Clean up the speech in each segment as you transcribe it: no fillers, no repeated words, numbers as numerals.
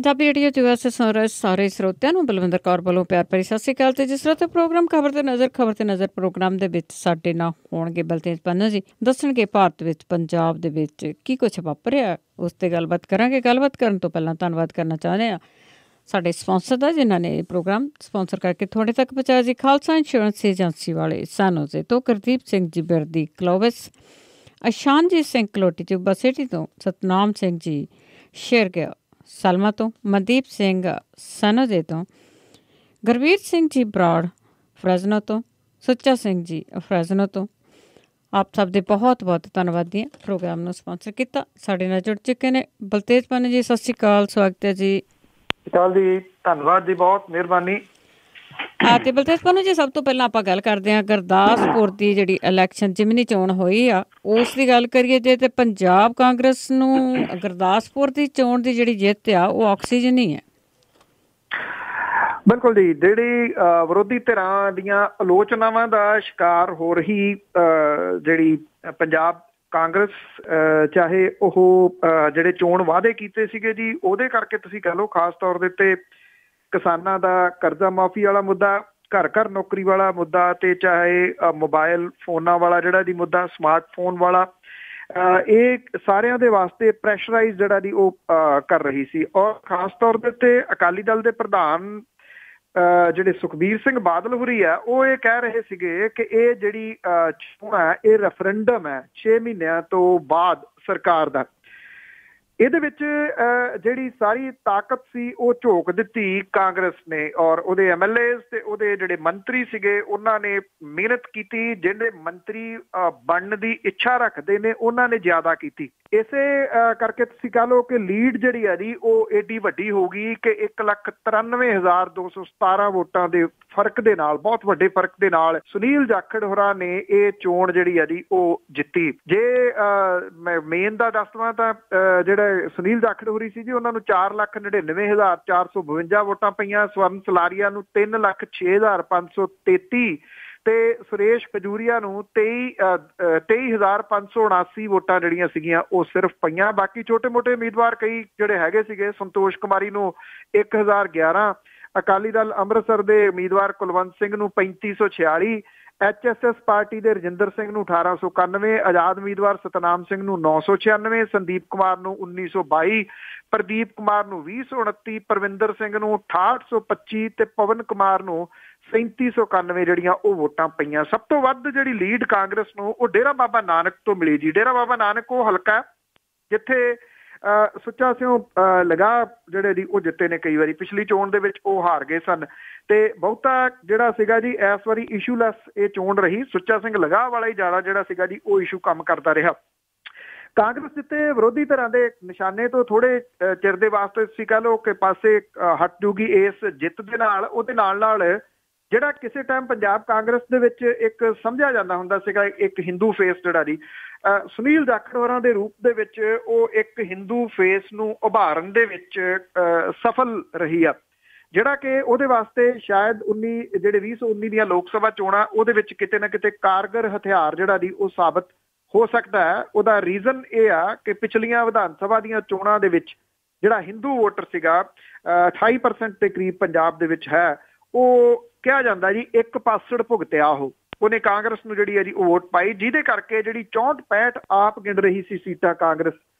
Punjabi radio USA ਸੁਣ ਰਹੇ ਸਾਰੇ ਸਰੋਤਿਆਂ ਨੂੰ ਬਲਵਿੰਦਰ ਕੌਰ ਵੱਲੋਂ ਪਿਆਰ ਭਰੀ ਸਤਿ ਸ਼੍ਰੀ ਅਕਾਲ। ਤੇ ਜਿਸ ਤਰ੍ਹਾਂ ਪ੍ਰੋਗਰਾਮ ਖਬਰ ਤੇ ਨਜ਼ਰ ਪ੍ਰੋਗਰਾਮ ਦੇ ਵਿੱਚ ਸਾਡੇ ਨਾਲ ਹੋਣਗੇ ਬਲਤੇਜ ਪੰਨੂ ਜੀ, ਦੱਸਣਗੇ ਭਾਰਤ ਵਿੱਚ ਪੰਜਾਬ ਦੇ ਵਿੱਚ ਕੀ ਕੁਛ ਵਾਪਰਿਆ, ਉਸ ਤੇ ਗੱਲਬਾਤ ਕਰਾਂਗੇ। ਗੱਲਬਾਤ ਕਰਨ ਤੋਂ ਪਹਿਲਾਂ ਧੰਨਵਾਦ ਕਰਨਾ ਚਾਹੁੰਦੇ ਹਾਂ ਸਾਡੇ ਸਪਾਂਸਰ ਦਾ, ਜਿਨ੍ਹਾਂ ਨੇ ਇਹ ਪ੍ਰੋਗਰਾਮ ਸਪਾਂਸਰ ਕਰਕੇ ਤੁਹਾਡੇ ਤੱਕ ਪਹੁੰਚਾਇਆ ਜੀ। ਖਾਲਸਾ ਇੰਸ਼ੋਰੈਂਸ ਏਜੰਸੀ ਵਾਲੇ ਸਾਨੋਜ਼ੇ ਤੋਂ, ਗੁਰਦੀਪ ਸਿੰਘ ਜੀ ਬਿਰਦੀ ਕਲੋਵਿਸ, ਅਸ਼ਾਨਜੀਤ ਸਿੰਘ ਕਲੋਟੀ ਚੁਬਾ ਸਿਟੀ ਤੋਂ, ਸਤਨਾਮ ਸਿੰਘ ਜੀ ਸ਼ੇਰਗਿਆ ਸਲਮਾ ਤੋਂ, ਮਨਦੀਪ ਸਿੰਘ ਸਨੋਜੇ ਤੋਂ, ਗੁਰਵੀਰ ਸਿੰਘ ਜੀ ਬਰਾੜ ਫਰੈਜ਼ਨੋ ਤੋਂ, ਸੁੱਚਾ ਸਿੰਘ ਜੀ ਫਰੈਜ਼ਨੋ ਤੋਂ। ਆਪ ਸਭ ਦੇ ਬਹੁਤ ਬਹੁਤ ਧੰਨਵਾਦੀ ਹਾਂ। ਪ੍ਰੋਗਰਾਮ ਨੂੰ ਸਪਾਂਸਰ ਕੀਤਾ, ਸਾਡੇ ਨਾਲ ਜੁੜ ਚੁੱਕੇ ਨੇ ਬਲਤੇਜ ਪੰਨੂ ਜੀ। ਸਤਿ ਸ਼੍ਰੀ ਅਕਾਲ, ਸਵਾਗਤ ਹੈ ਜੀ। ਜੀ ਧੰਨਵਾਦ ਜੀ, ਬਹੁਤ ਮਿਹਰਬਾਨੀ। ਤੇ ਬਲਤੇਜ ਪੰਨੂ ਜੀ, ਸਭ ਤੋਂ ਪਹਿਲਾਂ ਆਪਾਂ ਗੱਲ ਕਰਦੇ ਹਾਂ ਗੁਰਦਾਸਪੁਰ ਦੀ ਜਿਹੜੀ ਇਲੈਕਸ਼ਨ ਜ਼ਿਮਨੀ ਚੋਣ ਹੋਈ ਆ, ਉਸ ਦੀ ਗੱਲ ਕਰੀਏ ਜੇ ਤੇ ਪੰਜਾਬ ਕਾਂਗਰਸ ਨੂੰ ਗੁਰਦਾਸਪੁਰ ਦੀ ਚੋਣ ਦੀ ਜਿਹੜੀ ਜਿੱਤ ਆ ਉਹ ਆਕਸੀਜਨ ਹੀ ਹੈ। ਬਿਲਕੁਲ ਜੀ, ਜਿਹੜੀ ਵਿਰੋਧੀ ਧਿਰਾਂ ਦੀਆਂ ਆਲੋਚਨਾਵਾਂ ਦਾ ਸ਼ਿਕਾਰ ਹੋ ਰਹੀ ਜਿਹੜੀ ਪੰਜਾਬ ਕਾਂਗਰਸ, ਚਾਹੇ ਉਹ ਜਿਹੜੇ ਚੋਣ ਵਾਅਦੇ ਕੀਤੇ ਸੀਗੇ ਜੀ ਉਹਦੇ ਕਰਕੇ ਤੁਸੀਂ ਕਹਿ ਲਓ, ਖਾਸ ਤੌਰ ਦੇ ਉੱਤੇ ਕਿਸਾਨਾਂ ਦਾ ਕਰਜ਼ਾ ਮਾਫੀ ਵਾਲਾ ਮੁੱਦਾ, ਘਰ ਘਰ ਨੌਕਰੀ ਵਾਲਾ ਮੁੱਦਾ, ਤੇ ਚਾਹੇ ਮੋਬਾਇਲ ਫੋਨਾਂ ਵਾਲਾ ਜਿਹੜਾ ਦੀ ਮੁੱਦਾ, ਸਮਾਰਟਫੋਨ ਵਾਲਾ, ਇਹ ਸਾਰਿਆਂ ਦੇ ਵਾਸਤੇ ਪ੍ਰੈਸ਼ਰਾਈਜ਼ ਜਿਹੜਾ ਦੀ ਉਹ ਕਰ ਰਹੀ ਸੀ। ਔਰ ਖਾਸ ਤੌਰ ਦੇ ਉੱਤੇ ਅਕਾਲੀ ਦਲ ਦੇ ਪ੍ਰਧਾਨ ਜਿਹੜੇ ਸੁਖਬੀਰ ਸਿੰਘ ਬਾਦਲ ਹੋਰੀ ਆ, ਉਹ ਇਹ ਕਹਿ ਰਹੇ ਸੀਗੇ ਕਿ ਇਹ ਜਿਹੜੀ ਚੋਣ ਹੈ ਇਹ ਰੈਫਰੈਂਡਮ ਹੈ 6 ਮਹੀਨਿਆਂ ਤੋਂ ਬਾਅਦ ਸਰਕਾਰ ਦਾ। ਇਹਦੇ ਵਿੱਚ ਜਿਹੜੀ ਸਾਰੀ ਤਾਕਤ ਸੀ ਉਹ ਝੋਕ ਦਿੱਤੀ ਕਾਂਗਰਸ ਨੇ, ਔਰ ਉਹਦੇ MLAs ਤੇ ਉਹਦੇ ਜਿਹੜੇ ਮੰਤਰੀ ਸੀਗੇ ਉਹਨਾਂ ਨੇ ਮਿਹਨਤ ਕੀਤੀ। ਜਿਹੜੇ ਮੰਤਰੀ ਬਣਨ ਦੀ ਇੱਛਾ ਰੱਖਦੇ ਨੇ ਉਹਨਾਂ ਨੇ ਜ਼ਿਆਦਾ ਕੀਤੀ। ਇਸੇ ਕਰਕੇ ਤੁਸੀਂ ਕਹਿ ਲਓ ਕਿ ਲੀਡ ਜਿਹੜੀ ਹੈ ਜੀ ਉਹ ਏਡੀ ਵੱਡੀ ਹੋ ਗਈ ਕਿ 1,93,217 ਵੋਟਾਂ ਦੇ ਫਰਕ ਦੇ ਨਾਲ, ਬਹੁਤ ਵੱਡੇ ਫਰਕ ਦੇ ਨਾਲ ਸੁਨੀਲ ਜਾਖੜ ਹੋਰਾਂ ਨੇ ਇਹ ਚੋਣ ਜਿਹੜੀ ਹੈ ਜੀ ਉਹ ਜਿੱਤੀ। ਜੇ ਮੈਂ ਮੇਨ ਦਾ ਦੱਸਵਾਂ ਤਾਂ ਜਿਹੜਾ ਸੁਨੀਲ ਜਾਖੜ ਹੋਰੀ ਸੀ ਜੀ, ਉਹਨਾਂ ਨੂੰ 4,99,452 ਵੋਟਾਂ ਪਈਆਂ। ਸਵਰਨ ਸਲਾਰੀਆ ਨੂੰ 3,06,533 ਤੇ ਸੁਰੇਸ਼ ਖਜੂਰੀਆ ਨੂੰ 23,579 ਵੋਟਾਂ ਜਿਹੜੀਆਂ ਸੀਗੀਆਂ ਉਹ ਸਿਰਫ ਪਈਆਂ। ਬਾਕੀ ਛੋਟੇ ਮੋਟੇ ਉਮੀਦਵਾਰ ਕਈ ਜਿਹੜੇ ਹੈਗੇ ਸੀਗੇ, ਸੰਤੋਸ਼ ਕੁਮਾਰੀ ਨੂੰ 1,011, ਅਕਾਲੀ ਦਲ ਅੰਮ੍ਰਿਤਸਰ ਦੇ ਉਮੀਦਵਾਰ ਕੁਲਵੰਤ ਸਿੰਘ ਨੂੰ 3,546, HSS ਪਾਰਟੀ ਦੇ ਰਜਿੰਦਰ ਸਿੰਘ ਨੂੰ 1,891, ਆਜ਼ਾਦ ਉਮੀਦਵਾਰ ਸਤਨਾਮ ਸਿੰਘ ਨੂੰ 996, ਸੰਦੀਪ ਕੁਮਾਰ ਨੂੰ 1,922, ਪ੍ਰਦੀਪ ਕੁਮਾਰ ਨੂੰ 2,029, ਪਰਵਿੰਦਰ ਸਿੰਘ ਨੂੰ 6,825 ਤੇ ਪਵਨ ਕੁਮਾਰ ਨੂੰ 3,791 ਜਿਹੜੀਆਂ ਉਹ ਵੋਟਾਂ ਪਈਆਂ। ਸਭ ਤੋਂ ਵੱਧ ਜਿਹੜੀ ਲੀਡ ਕਾਂਗਰਸ ਨੂੰ ਉਹ ਡੇਰਾ ਬਾਬਾ ਨਾਨਕ ਤੋਂ ਮਿਲੀ ਜੀ। ਡੇਰਾ ਬਾਬਾ ਨਾਨਕ ਉਹ ਹਲਕਾ ਜਿੱਥੇ ਸੁੱਚਾ ਸਿੰਘ ਲਗਾ ਜਿਹੜੇ ਦੀ ਉਹ ਜਿੱਤੇ ਨੇ ਕਈ ਵਾਰੀ, ਪਿਛਲੀ ਚੋਣ ਦੇ ਵਿੱਚ ਉਹ ਹਾਰ ਗਏ ਸਨ। ਤੇ ਬਹੁਤਾ ਜਿਹੜਾ ਸੀਗਾ ਜੀ ਇਸ ਵਾਰੀ ਇਸ਼ੂਲੈਸ ਇਹ ਚੋਣ ਰਹੀ। ਸੁੱਚਾ ਸਿੰਘ ਲਗਾ ਵਾਲਾ ਹੀ ਜ਼ਿਆਦਾ ਜਿਹੜਾ ਸੀਗਾ ਜੀ ਉਹ ਇਸ਼ੂ ਕੰਮ ਕਰਦਾ ਰਿਹਾ। ਕਾਂਗਰਸ ਜਿੱਤੇ ਵਿਰੋਧੀ ਧਿਰਾਂ ਦੇ ਨਿਸ਼ਾਨੇ ਤੋਂ ਥੋੜੇ ਚਿਰ ਦੇ ਵਾਸਤੇ ਤੁਸੀਂ ਕਹਿ ਲਓ ਕਿ ਪਾਸੇ ਹਟ ਜੂਗੀ ਇਸ ਜਿੱਤ ਦੇ ਨਾਲ। ਉਹਦੇ ਨਾਲ ਨਾਲ ਜਿਹੜਾ ਕਿਸੇ ਟਾਈਮ ਪੰਜਾਬ ਕਾਂਗਰਸ ਦੇ ਵਿੱਚ ਇੱਕ ਸਮਝਿਆ ਜਾਂਦਾ ਹੁੰਦਾ ਸੀਗਾ ਇੱਕ ਹਿੰਦੂ ਫੇਸ, ਜਿਹੜਾ ਜੀ ਸੁਨੀਲ ਜਾਖੜ ਹੋਰਾਂ ਦੇ ਰੂਪ ਦੇ ਵਿੱਚ ਉਹ ਇੱਕ ਹਿੰਦੂ ਫੇਸ ਨੂੰ ਉਭਾਰਨ ਦੇ ਵਿੱਚ ਸਫਲ ਰਹੀ ਆ, ਜਿਹੜਾ ਕਿ ਉਹਦੇ ਵਾਸਤੇ ਸ਼ਾਇਦ 2019 ਦੀਆਂ ਲੋਕ ਸਭਾ ਚੋਣਾਂ ਉਹਦੇ ਵਿੱਚ ਕਿਤੇ ਨਾ ਕਿਤੇ ਕਾਰਗਰ ਹਥਿਆਰ ਜਿਹੜਾ ਦੀ ਉਹ ਸਾਬਤ ਹੋ ਸਕਦਾ ਹੈ। ਉਹਦਾ ਰੀਜ਼ਨ ਇਹ ਆ ਕਿ ਪਿਛਲੀਆਂ ਵਿਧਾਨ ਸਭਾ ਦੀਆਂ ਚੋਣਾਂ ਦੇ ਵਿੱਚ ਜਿਹੜਾ ਹਿੰਦੂ ਵੋਟਰ ਸੀਗਾ 28% ਦੇ ਕਰੀਬ ਪੰਜਾਬ ਦੇ ਵਿੱਚ ਹੈ, ਉਹ ਕਿਹਾ ਜਾਂਦਾ ਜੀ ਇੱਕ ਪਾਸੜ ਭੁਗਤਿਆ ਉਹਨੇ ਕਾਂਗਰਸ ਨੂੰ ਜਿਹੜੀ ਹੈ ਜੀ ਉਹ ਵੋਟ ਪਾਈ, ਜਿਹਦੇ ਕਰਕੇ ਜਿਹੜੀ 64-65 ਆਪ ਗਿਣ ਰਹੀ ਸੀ ਸੀਟਾਂ ਕਾਂਗਰਸ,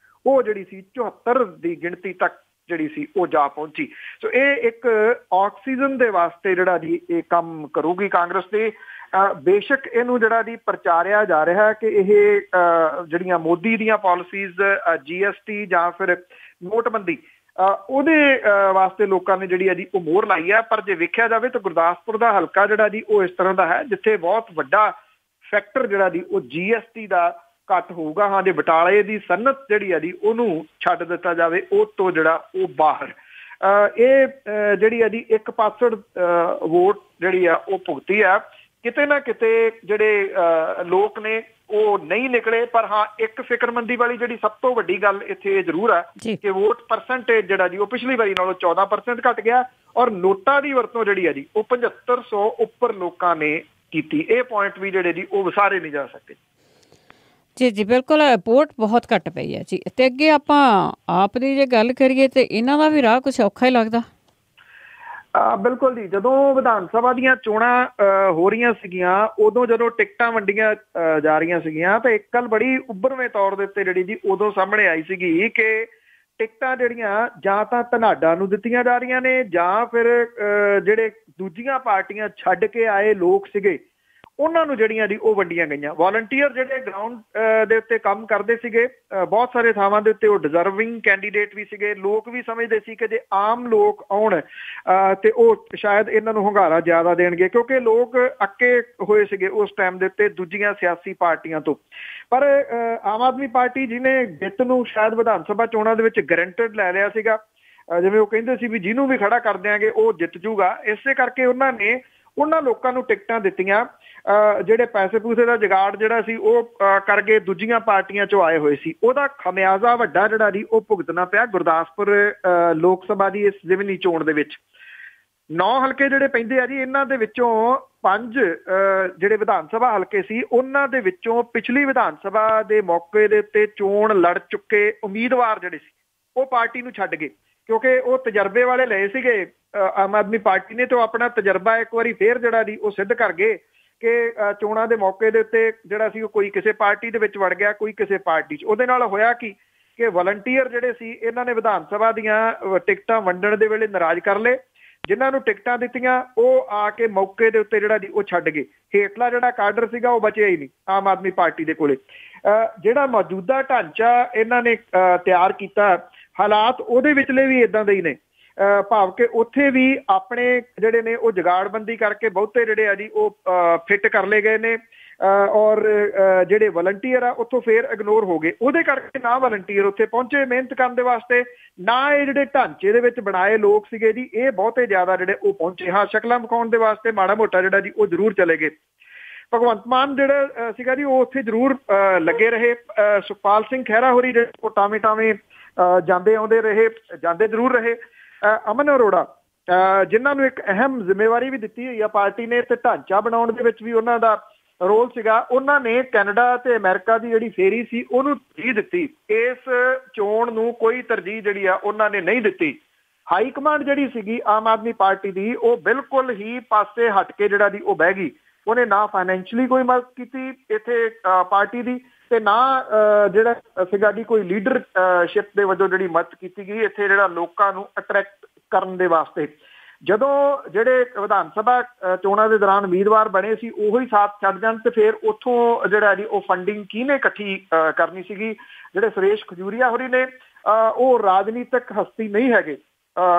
ਉਹ ਜਿਹੜੀ ਸੀ 74 ਦੀ ਗਿਣਤੀ ਤੱਕ ਜਿਹੜੀ ਸੀ ਉਹ ਜਾ ਪਹੁੰਚੀ। ਸੋ ਇਹ ਇੱਕ ਆਕਸੀਜਨ ਦੇ ਵਾਸਤੇ ਜਿਹੜਾ ਜੀ ਇਹ ਕੰਮ ਕਰੂਗੀ ਕਾਂਗਰਸ ਦੇ। ਬੇਸ਼ੱਕ ਇਹਨੂੰ ਜਿਹੜਾ ਦੀ ਪ੍ਰਚਾਰਿਆ ਜਾ ਰਿਹਾ ਕਿ ਇਹ ਜਿਹੜੀਆਂ ਮੋਦੀ ਦੀਆਂ ਪਾਲਿਸੀਜ਼, GST ਜਾਂ ਫਿਰ ਨੋਟਬੰਦੀ, ਉਹਦੇ ਵਾਸਤੇ ਲੋਕਾਂ ਨੇ ਜਿਹੜੀ ਹੈ ਜੀ ਉਹ ਮੋਹਰ ਲਾਈ ਹੈ। ਪਰ ਜੇ ਵੇਖਿਆ ਜਾਵੇ ਤਾਂ ਗੁਰਦਾਸਪੁਰ ਦਾ ਹਲਕਾ ਜਿਹੜਾ ਜੀ ਉਹ ਇਸ ਤਰ੍ਹਾਂ ਦਾ ਹੈ ਜਿੱਥੇ ਬਹੁਤ ਵੱਡਾ ਫੈਕਟਰ ਜਿਹੜਾ ਜੀ ਉਹ GST ਦਾ ਘੱਟ ਹੋਊਗਾ। ਹਾਂ, ਜੇ ਬਟਾਲੇ ਦੀ ਸਨਅਤ ਜਿਹੜੀ ਹੈ ਜੀ ਉਹਨੂੰ ਛੱਡ ਦਿੱਤਾ ਜਾਵੇ ਉਹ ਤੋਂ ਜਿਹੜਾ ਉਹ ਬਾਹਰ, ਇਹ ਜਿਹੜੀ ਹੈ ਜੀ ਇੱਕ ਪਾਸੜ ਵੋਟ ਜਿਹੜੀ ਆ ਉਹ ਭੁਗਤੀ ਆ। ਕਿਤੇ ਨਾ ਕਿਤੇ ਜਿਹੜੇ ਲੋਕ ਨੇ ਉਹ ਨਹੀਂ ਨਿਕਲੇ। ਪਰ ਹਾਂ, ਇੱਕ ਫਿਕਰਮੰਦੀ ਵਾਲੀ ਜਿਹੜੀ ਸਭ ਤੋਂ ਵੱਡੀ ਗੱਲ ਇੱਥੇ ਇਹ ਜ਼ਰੂਰ ਹੈ ਕਿ ਵੋਟ ਪਰਸੈਂਟੇਜ ਜਿਹੜਾ ਜੀ ਉਹ ਪਿਛਲੀ ਵਾਰੀ ਨਾਲੋਂ 14% ਘੱਟ ਗਿਆ, ਔਰ ਨੋਟਾਂ ਦੀ ਵਰਤੋਂ ਜਿਹੜੀ ਹੈ ਜੀ ਉਹ 7500 ਉੱਪਰ ਲੋਕਾਂ ਨੇ ਕੀਤੀ। ਇਹ ਪੁਆਇੰਟ ਵੀ ਜਿਹੜੇ ਜੀ ਉਹ ਵਿਸਾਰੇ ਨਹੀਂ ਜਾ ਸਕਦੇ। ਜੀ ਜੀ ਬਿਲਕੁਲ, ਵੋਟ ਬਹੁਤ ਘੱਟ ਪਈ ਹੈ ਜੀ। ਤੇ ਅੱਗੇ ਆਪਾਂ ਆਪ ਦੀ ਜੇ ਗੱਲ ਕਰੀਏ ਤੇ ਇਹਨਾਂ ਦਾ ਵੀ ਰਾਹ ਕੁਛ ਔਖਾ ਹੀ ਲੱਗਦਾ। ਬਿਲਕੁਲ ਜੀ, ਜਦੋਂ ਵਿਧਾਨ ਸਭਾ ਦੀਆਂ ਚੋਣਾਂ ਹੋ ਰਹੀਆਂ ਸੀਗੀਆਂ, ਉਦੋਂ ਜਦੋਂ ਟਿਕਟਾਂ ਵੰਡੀਆਂ ਜਾ ਰਹੀਆਂ ਸੀਗੀਆਂ ਤਾਂ ਇੱਕ ਗੱਲ ਬੜੀ ਉੱਭਰਵੇਂ ਤੌਰ ਦੇ ਉੱਤੇ ਜਿਹੜੀ ਜੀ ਉਦੋਂ ਸਾਹਮਣੇ ਆਈ ਸੀਗੀ ਕਿ ਟਿਕਟਾਂ ਜਿਹੜੀਆਂ ਜਾਂ ਤਾਂ ਧਨਾਡਾ ਨੂੰ ਦਿੱਤੀਆਂ ਜਾ ਰਹੀਆਂ ਨੇ ਜਾਂ ਫਿਰ ਜਿਹੜੇ ਦੂਜੀਆਂ ਪਾਰਟੀਆਂ ਛੱਡ ਕੇ ਆਏ ਲੋਕ ਸੀਗੇ ਉਹਨਾਂ ਨੂੰ ਜਿਹੜੀਆਂ ਜੀ ਉਹ ਵੰਡੀਆਂ ਗਈਆਂ। ਵਾਲੰਟੀਅਰ ਜਿਹੜੇ ਗਰਾਊਂਡ ਦੇ ਉੱਤੇ ਕੰਮ ਕਰਦੇ ਸੀਗੇ ਬਹੁਤ ਸਾਰੇ ਥਾਵਾਂ ਦੇ ਉੱਤੇ ਉਹ ਡਿਜ਼ਰਵਿੰਗ ਕੈਂਡੀਡੇਟ ਵੀ ਸੀਗੇ। ਲੋਕ ਵੀ ਸਮਝਦੇ ਸੀ ਕਿ ਜੇ ਆਮ ਲੋਕ ਆਉਣ ਤੇ ਉਹ ਸ਼ਾਇਦ ਇਹਨਾਂ ਨੂੰ ਹੁੰਗਾਰਾ ਜ਼ਿਆਦਾ ਦੇਣਗੇ, ਕਿਉਂਕਿ ਲੋਕ ਅੱਕੇ ਹੋਏ ਸੀਗੇ ਉਸ ਟਾਈਮ ਦੇ ਉੱਤੇ ਦੂਜੀਆਂ ਸਿਆਸੀ ਪਾਰਟੀਆਂ ਤੋਂ। ਪਰ ਆਮ ਆਦਮੀ ਪਾਰਟੀ ਜਿਹਨੇ ਜਿੱਤ ਨੂੰ ਸ਼ਾਇਦ ਵਿਧਾਨ ਸਭਾ ਚੋਣਾਂ ਦੇ ਵਿੱਚ ਗਰੰਟਡ ਲੈ ਲਿਆ ਸੀਗਾ, ਜਿਵੇਂ ਉਹ ਕਹਿੰਦੇ ਸੀ ਵੀ ਜਿਹਨੂੰ ਵੀ ਖੜਾ ਕਰ ਦਿਆਂਗੇ ਉਹ ਜਿੱਤ ਜੂਗਾ, ਇਸੇ ਕਰਕੇ ਉਹਨਾਂ ਨੇ ਉਹਨਾਂ ਲੋਕਾਂ ਨੂੰ ਟਿਕਟਾਂ ਦਿੱਤੀਆਂ ਜਿਹੜੇ ਪੈਸੇ ਪੂਸੇ ਦਾ ਜੁਗਾੜ ਜਿਹੜਾ ਸੀ ਉਹ ਕਰਕੇ ਦੂਜੀਆਂ ਪਾਰਟੀਆਂ ਚੋਂ ਆਏ ਹੋਏ ਸੀ। ਉਹਦਾ ਖਮਿਆਜ਼ਾ ਵੱਡਾ ਜਿਹੜਾ ਜੀ ਉਹ ਭੁਗਤਣਾ ਪਿਆ ਗੁਰਦਾਸਪੁਰ ਲੋਕ ਸਭਾ ਦੀ ਇਸ ਜ਼ਿਮਨੀ ਚੋਣ ਦੇ ਵਿੱਚ। 9 ਹਲਕੇ ਜਿਹੜੇ ਪੈਂਦੇ ਆ ਜੀ, ਇਹਨਾਂ ਦੇ ਵਿੱਚੋਂ 5 ਜਿਹੜੇ ਵਿਧਾਨ ਸਭਾ ਹਲਕੇ ਸੀ ਉਹਨਾਂ ਦੇ ਵਿੱਚੋਂ ਪਿਛਲੀ ਵਿਧਾਨ ਸਭਾ ਦੇ ਮੌਕੇ ਦੇ ਉੱਤੇ ਚੋਣ ਲੜ ਚੁੱਕੇ ਉਮੀਦਵਾਰ ਜਿਹੜੇ ਸੀ ਉਹ ਪਾਰਟੀ ਨੂੰ ਛੱਡ ਗਏ, ਕਿਉਂਕਿ ਉਹ ਤਜਰਬੇ ਵਾਲੇ ਲਏ ਸੀਗੇ ਆਮ ਆਦਮੀ ਪਾਰਟੀ ਨੇ, ਤੇ ਉਹ ਆਪਣਾ ਤਜਰਬਾ ਇੱਕ ਵਾਰੀ ਫੇਰ ਜਿਹੜਾ ਜੀ ਉਹ ਸਿੱਧ ਕਰ ਗਏ ਕਿ ਚੋਣਾਂ ਦੇ ਮੌਕੇ ਦੇ ਉੱਤੇ ਜਿਹੜਾ ਸੀ ਉਹ ਕੋਈ ਕਿਸੇ ਪਾਰਟੀ ਦੇ ਵਿੱਚ ਵੜ ਗਿਆ, ਕੋਈ ਕਿਸੇ ਪਾਰਟੀ 'ਚ। ਉਹਦੇ ਨਾਲ ਹੋਇਆ ਕਿ ਵਾਲੰਟੀਅਰ ਜਿਹੜੇ ਸੀ ਇਹਨਾਂ ਨੇ ਵਿਧਾਨ ਸਭਾ ਦੀਆਂ ਟਿਕਟਾਂ ਵੰਡਣ ਦੇ ਵੇਲੇ ਨਾਰਾਜ਼ ਕਰ ਲਏ। ਜਿਨ੍ਹਾਂ ਨੂੰ ਟਿਕਟਾਂ ਦਿੱਤੀਆਂ ਉਹ ਆ ਕੇ ਮੌਕੇ ਦੇ ਉੱਤੇ ਜਿਹੜਾ ਜੀ ਉਹ ਛੱਡ ਗਏ। ਹੇਠਲਾ ਜਿਹੜਾ ਕਾਡਰ ਸੀਗਾ ਉਹ ਬਚਿਆ ਹੀ ਨਹੀਂ ਆਮ ਆਦਮੀ ਪਾਰਟੀ ਦੇ ਕੋਲੇ। ਜਿਹੜਾ ਮੌਜੂਦਾ ਢਾਂਚਾ ਇਹਨਾਂ ਨੇ ਤਿਆਰ ਕੀਤਾ, ਹਾਲਾਤ ਉਹਦੇ ਵਿਚਲੇ ਵੀ ਇਦਾਂ ਦੇ ਹੀ ਨੇ, ਭਾਵ ਕਿ ਉੱਥੇ ਵੀ ਆਪਣੇ ਜਿਹੜੇ ਨੇ ਉਹ ਜੁਗਾੜਬੰਦੀ ਕਰਕੇ ਬਹੁਤੇ ਜਿਹੜੇ ਆ ਜੀ ਉਹ ਫਿੱਟ ਕਰ ਲਏ ਗਏ ਨੇ, ਔਰ ਜਿਹੜੇ ਵਾਲੰਟੀਅਰ ਆ ਉੱਥੋਂ ਫੇਰ ਇਗਨੋਰ ਹੋ ਗਏ। ਉਹਦੇ ਕਰਕੇ ਨਾ ਵਾਲੰਟੀਅਰ ਉੱਥੇ ਪਹੁੰਚੇ ਮਿਹਨਤ ਕਰਨ ਦੇ ਵਾਸਤੇ, ਨਾ ਇਹ ਜਿਹੜੇ ਢਾਂਚੇ ਦੇ ਵਿੱਚ ਬਣਾਏ ਲੋਕ ਸੀਗੇ ਜੀ ਇਹ ਬਹੁਤੇ ਜ਼ਿਆਦਾ ਜਿਹੜੇ ਉਹ ਪਹੁੰਚੇ। ਹਾਂ, ਸ਼ਕਲਾਂ ਵਿਖਾਉਣ ਦੇ ਵਾਸਤੇ ਮਾੜਾ ਮੋਟਾ ਜਿਹੜਾ ਜੀ ਉਹ ਜ਼ਰੂਰ ਚਲੇ ਗਏ। ਭਗਵੰਤ ਮਾਨ ਜਿਹੜਾ ਸੀਗਾ ਜੀ ਉਹ ਉੱਥੇ ਜ਼ਰੂਰ ਲੱਗੇ ਰਹੇ। ਸੁਖਪਾਲ ਸਿੰਘ ਖਹਿਰਾ ਹੋਰੀ ਜਿਹੜੇ ਉਹ ਟਾਵੇਂ ਟਾਵੇਂ ਜਾਂਦੇ ਆਉਂਦੇ ਰਹੇ, ਜਾਂਦੇ ਜ਼ਰੂਰ ਰਹੇ। ਅਮਨ ਅਰੋੜਾ ਜਿਨ੍ਹਾਂ ਨੂੰ ਇੱਕ ਅਹਿਮ ਜ਼ਿੰਮੇਵਾਰੀ ਵੀ ਦਿੱਤੀ ਹੋਈ ਆ ਪਾਰਟੀ ਨੇ ਤੇ ਢਾਂਚਾ ਬਣਾਉਣ ਦੇ ਵਿੱਚ ਵੀ ਉਹਨਾਂ ਦਾ ਰੋਲ ਸੀਗਾ, ਉਹਨਾਂ ਨੇ ਕੈਨੇਡਾ ਤੇ ਅਮਰੀਕਾ ਦੀ ਜਿਹੜੀ ਫੇਰੀ ਸੀ ਉਹਨੂੰ ਤਰਜੀਹ ਦਿੱਤੀ। ਇਸ ਚੋਣ ਨੂੰ ਕੋਈ ਤਰਜੀਹ ਜਿਹੜੀ ਆ ਉਹਨਾਂ ਨੇ ਨਹੀਂ ਦਿੱਤੀ। ਹਾਈ ਕਮਾਂਡ ਜਿਹੜੀ ਸੀਗੀ ਆਮ ਆਦਮੀ ਪਾਰਟੀ ਦੀ ਉਹ ਬਿਲਕੁਲ ਹੀ ਪਾਸੇ ਹਟ ਕੇ ਜਿਹੜਾ ਦੀ ਉਹ ਬਹਿ ਗਈ। ਉਹਨੇ ਨਾ ਫਾਈਨੈਂਸ਼ਲੀ ਕੋਈ ਮਦਦ ਕੀਤੀ ਇੱਥੇ ਪਾਰਟੀ ਦੀ, ਤੇ ਨਾ ਜਿਹੜਾ ਸੀਗਾ ਜੀ ਕੋਈ ਲੀਡਰਸ਼ਿਪ ਦੇ ਵਜੋਂ ਜਿਹੜੀ ਮਦਦ ਕੀਤੀ ਗਈ ਇੱਥੇ ਜਿਹੜਾ ਲੋਕਾਂ ਨੂੰ ਅਟਰੈਕਟ ਕਰਨ ਦੇ ਵਾਸਤੇ। ਜਦੋਂ ਜਿਹੜੇ ਵਿਧਾਨ ਸਭਾ ਚੋਣਾਂ ਦੇ ਦੌਰਾਨ ਉਮੀਦਵਾਰ ਬਣੇ ਸੀ ਉਹੀ ਹੀ ਸਾਥ ਛੱਡ ਜਾਣ ਤੇ ਫਿਰ ਉੱਥੋਂ ਜਿਹੜਾ ਜੀ ਉਹ ਫੰਡਿੰਗ ਕਿਹਨੇ ਇਕੱਠੀ ਕਰਨੀ ਸੀਗੀ। ਜਿਹੜੇ ਸੁਰੇਸ਼ ਖਜੂਰੀਆ ਹੋਰੀ ਨੇ ਉਹ ਰਾਜਨੀਤਿਕ ਹਸਤੀ ਨਹੀਂ ਹੈਗੇ,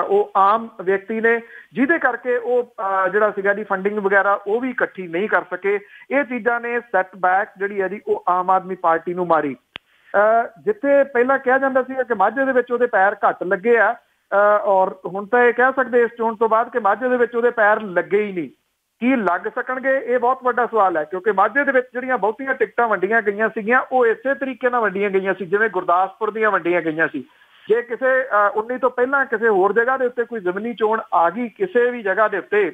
ਉਹ ਆਮ ਵਿਅਕਤੀ ਨੇ, ਜਿਹਦੇ ਕਰਕੇ ਉਹ ਜਿਹੜਾ ਸੀਗਾ ਜੀ ਫੰਡਿੰਗ ਵਗੈਰਾ ਉਹ ਵੀ ਇਕੱਠੀ ਨਹੀਂ ਕਰ ਸਕੇ। ਇਹ ਚੀਜ਼ਾਂ ਨੇ ਸੈਟ ਬੈਕ ਜਿਹੜੀ ਹੈ ਜੀ ਉਹ ਆਮ ਆਦਮੀ ਪਾਰਟੀ ਨੂੰ ਮਾਰੀ। ਜਿੱਥੇ ਪਹਿਲਾਂ ਕਿਹਾ ਜਾਂਦਾ ਸੀ ਕਿ ਮਾਝੇ ਦੇ ਵਿੱਚ ਉਹਦੇ ਪੈਰ ਘੱਟ ਲੱਗੇ ਆ, ਔਰ ਹੁਣ ਤਾਂ ਇਹ ਕਹਿ ਸਕਦੇ ਇਸ ਚੋਣ ਤੋਂ ਬਾਅਦ ਕਿ ਮਾਝੇ ਦੇ ਵਿੱਚ ਉਹਦੇ ਪੈਰ ਲੱਗੇ ਹੀ ਨਹੀਂ। ਕੀ ਲੱਗ ਸਕਣਗੇ ਇਹ ਬਹੁਤ ਵੱਡਾ ਸਵਾਲ ਹੈ, ਕਿਉਂਕਿ ਮਾਝੇ ਦੇ ਵਿੱਚ ਜਿਹੜੀਆਂ ਬਹੁਤੀਆਂ ਟਿਕਟਾਂ ਵੰਡੀਆਂ ਗਈਆਂ ਸੀਗੀਆਂ ਉਹ ਇਸੇ ਤਰੀਕੇ ਨਾਲ ਵੰਡੀਆਂ ਗਈਆਂ ਸੀ ਜਿਵੇਂ ਗੁਰਦਾਸਪੁਰ ਦੀਆਂ ਵੰਡੀਆਂ ਗਈਆਂ ਸੀ। ਜੇ ਕਿਸੇ 19 ਤੋਂ ਪਹਿਲਾਂ ਕਿਸੇ ਹੋਰ ਜਗ੍ਹਾ ਦੇ ਉੱਤੇ ਕੋਈ ਜ਼ਮੀਨੀ ਚੋਣ ਆ ਗਈ ਕਿਸੇ ਵੀ ਜਗ੍ਹਾ ਦੇ ਉੱਤੇ,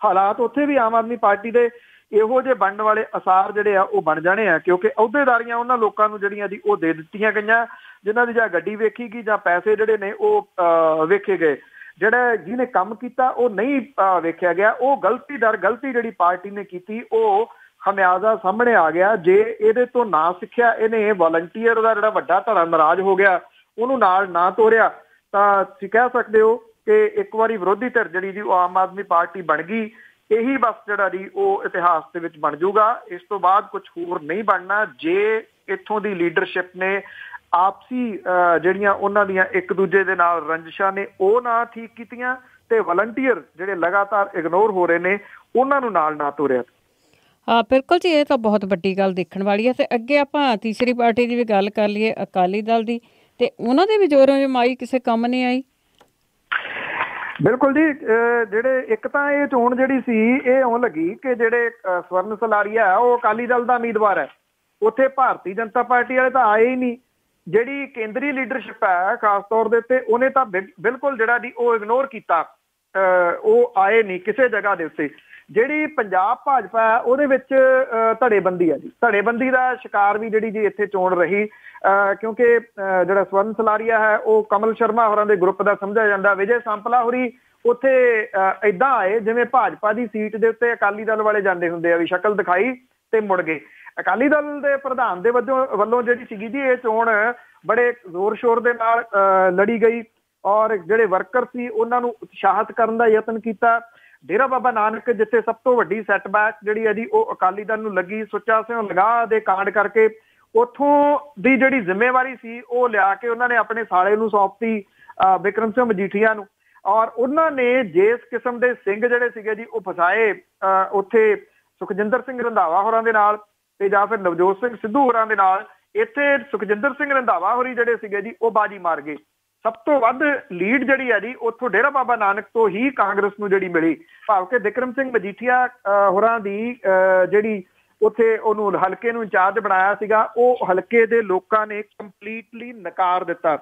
ਹਾਲਾਤ ਉੱਥੇ ਵੀ ਆਮ ਆਦਮੀ ਪਾਰਟੀ ਦੇ ਇਹੋ ਜਿਹੇ ਬਣਨ ਵਾਲੇ ਅਸਾਰ ਜਿਹੜੇ ਆ ਉਹ ਬਣ ਜਾਣੇ ਆ, ਕਿਉਂਕਿ ਅਹੁਦੇਦਾਰੀਆਂ ਉਹਨਾਂ ਲੋਕਾਂ ਨੂੰ ਜਿਹੜੀਆਂ ਜੀ ਉਹ ਦੇ ਦਿੱਤੀਆਂ ਗਈਆਂ ਜਿਨ੍ਹਾਂ ਦੀ ਜਾਂ ਗੱਡੀ ਵੇਖੀ ਗਈ ਜਾਂ ਪੈਸੇ ਜਿਹੜੇ ਨੇ ਉਹ ਵੇਖੇ ਗਏ। ਜਿਹੜਾ ਜਿਹਨੇ ਕੰਮ ਕੀਤਾ ਉਹ ਨਹੀਂ ਵੇਖਿਆ ਗਿਆ। ਉਹ ਗਲਤੀ ਦਰ ਗਲਤੀ ਜਿਹੜੀ ਪਾਰਟੀ ਨੇ ਕੀਤੀ ਉਹ ਖਮਿਆਜ਼ਾ ਸਾਹਮਣੇ ਆ ਗਿਆ। ਜੇ ਇਹਦੇ ਤੋਂ ਨਾ ਸਿੱਖਿਆ ਇਹਨੇ, ਵਾਲੰਟੀਅਰ ਦਾ ਜਿਹੜਾ ਵੱਡਾ ਧੜਾ ਨਾਰਾਜ਼ ਹੋ ਗਿਆ, ਉਹਨੂੰ ਨਾਲ ਨਾ ਤੋਰਿਆ, ਤਾਂ ਤੁਸੀਂ ਕਹਿ ਸਕਦੇ ਹੋ ਕਿ ਇੱਕ ਵਾਰੀ ਵਿਰੋਧੀ ਧਿਰ ਜਿਹੜੀ ਜੀ ਉਹ ਆਮ ਆਦਮੀ ਪਾਰਟੀ ਬਣ ਗਈ। ਇਹੀ ਬਸ ਜਿਹੜਾ ਜੀ ਉਹ ਇਤਿਹਾਸ ਦੇ ਵਿੱਚ ਬਣ ਜਾਊਗਾ। ਇਸ ਤੋਂ ਬਾਅਦ ਕੁਝ ਹੋਰ ਨਹੀਂ ਬਣਨਾ ਜੇ ਇੱਥੋਂ ਦੀ ਲੀਡਰਸ਼ਿਪ ਨੇ ਆਪਸੀ ਜਿਹੜੀਆਂ ਉਹਨਾਂ ਦੀਆਂ ਇੱਕ ਦੂਜੇ ਦੇ ਨਾਲ ਰੰਜਿਸ਼ਾਂ ਨੇ ਉਹ ਨਾ ਠੀਕ ਕੀਤੀਆਂ ਤੇ ਵਾਲੰਟੀਅਰ ਜਿਹੜੇ ਲਗਾਤਾਰ ਇਗਨੋਰ ਹੋ ਰਹੇ ਨੇ ਉਹਨਾਂ ਨੂੰ ਨਾਲ ਨਾ ਤੋਰਿਆ। ਹਾਂ ਬਿਲਕੁਲ ਜੀ, ਇਹ ਤਾਂ ਬਹੁਤ ਵੱਡੀ ਗੱਲ ਦੇਖਣ ਵਾਲੀ ਹੈ। ਤੇ ਅੱਗੇ ਆਪਾਂ ਤੀਸਰੀ ਪਾਰਟੀ ਦੀ ਵੀ ਗੱਲ ਕਰ ਲਈਏ, ਅਕਾਲੀ ਦਲ ਦੀ, ਤੇ ਉਹਨਾਂ ਦੇ ਵੀ ਜ਼ੋਰੋਂ ਜਮਾਈ ਕਿਸੇ ਕੰਮ ਨਹੀਂ ਆਈ। ਬਿਲਕੁਲ ਜੀ, ਜਿਹੜੇ ਇੱਕ ਤਾਂ ਇਹ ਚੋਣ ਜਿਹੜੀ ਸੀ ਇਹ ਆਉਣ ਲੱਗੀ ਕਿ ਜਿਹੜੇ ਸਵਰਨ ਸਲਾਰੀਆ ਉਹ ਅਕਾਲੀ ਦਲ ਦਾ ਉਮੀਦਵਾਰ ਹੈ, ਉੱਥੇ ਭਾਰਤੀ ਜਨਤਾ ਪਾਰਟੀ ਵਾਲੇ ਤਾਂ ਆਏ ਹੀ ਨਹੀਂ। ਜਿਹੜੀ ਕੇਂਦਰੀ ਲੀਡਰਸ਼ਿਪ ਹੈ ਖਾਸ ਤੌਰ ਦੇ ਉੱਤੇ ਉਹਨੇ ਤਾਂ ਬਿਲਕੁਲ ਜਿਹੜਾ ਜੀ ਉਹ ਇਗਨੋਰ ਕੀਤਾ, ਉਹ ਆਏ ਨਹੀਂ ਕਿਸੇ ਜਗ੍ਹਾ ਦੇ ਉੱਤੇ। ਜਿਹੜੀ ਪੰਜਾਬ ਭਾਜਪਾ ਹੈ ਉਹਦੇ ਵਿੱਚ ਧੜੇਬੰਦੀ ਹੈ ਜੀ। ਧੜੇਬੰਦੀ ਦਾ ਸ਼ਿਕਾਰ ਵੀ ਜਿਹੜੀ ਜੀ ਇੱਥੇ ਚੋਣ ਰਹੀ, ਕਿਉਂਕਿ ਜਿਹੜਾ ਸਵਰਨ ਸਲਾਰੀਆ ਹੈ ਉਹ ਕਮਲ ਸ਼ਰਮਾ ਹੋਰਾਂ ਦੇ ਗਰੁੱਪ ਦਾ ਸਮਝਿਆ ਜਾਂਦਾ। ਵਿਜੇ ਸਾਂਪਲਾ ਹੋਰੀ ਉੱਥੇ ਏਦਾਂ ਆਏ ਜਿਵੇਂ ਭਾਜਪਾ ਦੀ ਸੀਟ ਦੇ ਉੱਤੇ ਅਕਾਲੀ ਦਲ ਵਾਲੇ ਜਾਂਦੇ ਹੁੰਦੇ ਆ, ਵੀ ਸ਼ਕਲ ਦਿਖਾਈ ਤੇ ਮੁੜ ਗਏ। ਅਕਾਲੀ ਦਲ ਦੇ ਪ੍ਰਧਾਨ ਦੇ ਵੱਲੋਂ ਜਿਹੜੀ ਸੀਗੀ ਜੀ ਇਹ ਚੋਣ ਬੜੇ ਜ਼ੋਰ ਸ਼ੋਰ ਦੇ ਨਾਲ ਲੜੀ ਗਈ ਔਰ ਜਿਹੜੇ ਵਰਕਰ ਸੀ ਉਹਨਾਂ ਨੂੰ ਉਤਸ਼ਾਹਿਤ ਕਰਨ ਦਾ ਯਤਨ ਕੀਤਾ। ਡੇਰਾ ਬਾਬਾ ਨਾਨਕ ਜਿੱਥੇ ਸਭ ਤੋਂ ਵੱਡੀ ਸੈਟਬੈਕ ਜਿਹੜੀ ਹੈ ਜੀ ਉਹ ਅਕਾਲੀ ਦਲ ਨੂੰ ਲੱਗੀ, ਸੁੱਚਾ ਸਿੰਘ ਲਗਾਹ ਦੇ ਕਾਂਡ ਕਰਕੇ ਉੱਥੋਂ ਦੀ ਜਿਹੜੀ ਜ਼ਿੰਮੇਵਾਰੀ ਸੀ ਉਹ ਲਿਆ ਕੇ ਉਹਨਾਂ ਨੇ ਆਪਣੇ ਸਾਲੇ ਨੂੰ ਸੌਂਪਤੀ, ਬਿਕਰਮ ਸਿੰਘ ਮਜੀਠੀਆ ਨੂੰ। ਔਰ ਉਹਨਾਂ ਨੇ ਜਿਸ ਕਿਸਮ ਦੇ ਸਿੰਘ ਜਿਹੜੇ ਸੀਗੇ ਜੀ ਉਹ ਫਸਾਏ ਉੱਥੇ ਸੁਖਜਿੰਦਰ ਸਿੰਘ ਰੰਧਾਵਾ ਹੋਰਾਂ ਦੇ ਨਾਲ ਤੇ ਜਾਂ ਫਿਰ ਨਵਜੋਤ ਸਿੰਘ ਸਿੱਧੂ ਹੋਰਾਂ ਦੇ ਨਾਲ, ਇੱਥੇ ਸੁਖਜਿੰਦਰ ਸਿੰਘ ਰੰਧਾਵਾ ਹੋਰੀ ਜਿਹੜੇ ਸੀਗੇ ਜੀ ਉਹ ਬਾਜੀ ਮਾਰ ਗਏ। ਸਭ ਤੋਂ ਵੱਧ ਲੀਡ ਜਿਹੜੀ ਹੈ ਜੀ ਉੱਥੋਂ ਡੇਰਾ ਬਾਬਾ ਨਾਨਕ ਤੋਂ ਹੀ ਕਾਂਗਰਸ ਨੂੰ ਜਿਹੜੀ ਮਿਲੀ, ਭਾਵ ਕਿ ਬਿਕਰਮ ਸਿੰਘ ਮਜੀਠੀਆ ਹੋਰਾਂ ਦੀ ਜਿਹੜੀ ਉੱਥੇ ਉਹਨੂੰ ਹਲਕੇ ਨੂੰ ਇੰਚਾਰਜ ਬਣਾਇਆ ਸੀਗਾ, ਉਹ ਹਲਕੇ ਦੇ ਲੋਕਾਂ ਨੇ ਕੰਪਲੀਟਲੀ ਨਕਾਰ ਦਿੱਤਾ।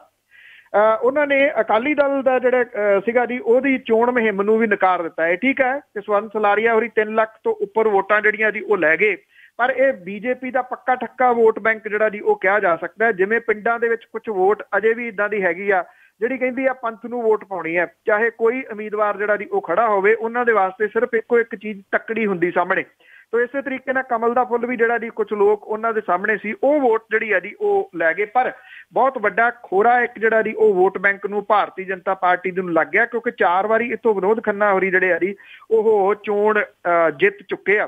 ਉਹਨਾਂ ਨੇ ਅਕਾਲੀ ਦਲ ਦਾ ਜਿਹੜਾ ਸੀਗਾ ਜੀ ਉਹਦੀ ਚੋਣ ਮੁਹਿੰਮ ਨੂੰ ਵੀ ਨਕਾਰ ਦਿੱਤਾ। ਇਹ ਠੀਕ ਹੈ ਕਿ ਸਵਰਨ ਸਲਾਰੀਆ ਹੋਰੀ 3 ਲੱਖ ਤੋਂ ਉੱਪਰ ਵੋਟਾਂ ਜਿਹੜੀਆਂ ਜੀ ਉਹ ਲੈ ਗਏ, ਪਰ ਇਹ ਬੀਜੇਪੀ ਦਾ ਪੱਕਾ ਠੱਕਾ ਵੋਟ ਬੈਂਕ ਜਿਹੜਾ ਜੀ ਉਹ ਕਿਹਾ ਜਾ ਸਕਦਾ ਹੈ। ਜਿਵੇਂ ਪਿੰਡਾਂ ਦੇ ਵਿੱਚ ਕੁਝ ਵੋਟ ਅਜੇ ਵੀ ਇਦਾਂ ਦੀ ਹੈਗੀ ਆ ਜਿਹੜੀ ਕਹਿੰਦੀ ਆ ਪੰਥ ਨੂੰ ਵੋਟ ਪਾਉਣੀ ਹੈ, ਚਾਹੇ ਕੋਈ ਉਮੀਦਵਾਰ ਜਿਹੜਾ ਜੀ ਉਹ ਖੜਾ ਹੋਵੇ, ਉਹਨਾਂ ਦੇ ਵਾਸਤੇ ਸਿਰਫ ਇੱਕੋ ਇੱਕ ਚੀਜ਼ ਤੱਕੜੀ ਹੁੰਦੀ ਸਾਹਮਣੇ। ਤੋ ਇਸੇ ਤਰੀਕੇ ਨਾਲ ਕਮਲ ਦਾ ਫੁੱਲ ਵੀ ਜਿਹੜਾ ਜੀ ਕੁਝ ਲੋਕ ਉਹਨਾਂ ਦੇ ਸਾਹਮਣੇ ਸੀ, ਉਹ ਵੋਟ ਜਿਹੜੀ ਹੈ ਜੀ ਉਹ ਲੈ ਗਏ। ਪਰ ਬਹੁਤ ਵੱਡਾ ਖੋਰਾ ਇੱਕ ਜਿਹੜਾ ਜੀ ਉਹ ਵੋਟ ਬੈਂਕ ਨੂੰ ਭਾਰਤੀ ਜਨਤਾ ਪਾਰਟੀ ਨੂੰ ਲੱਗ ਗਿਆ, ਕਿਉਂਕਿ 4 ਵਾਰੀ ਇੱਥੋਂ ਵਿਨੋਦ ਖੰਨਾ ਹੋਰੀ ਜਿਹੜੇ ਆ ਜੀ ਉਹ ਚੋਣ ਜਿੱਤ ਚੁੱਕੇ ਆ।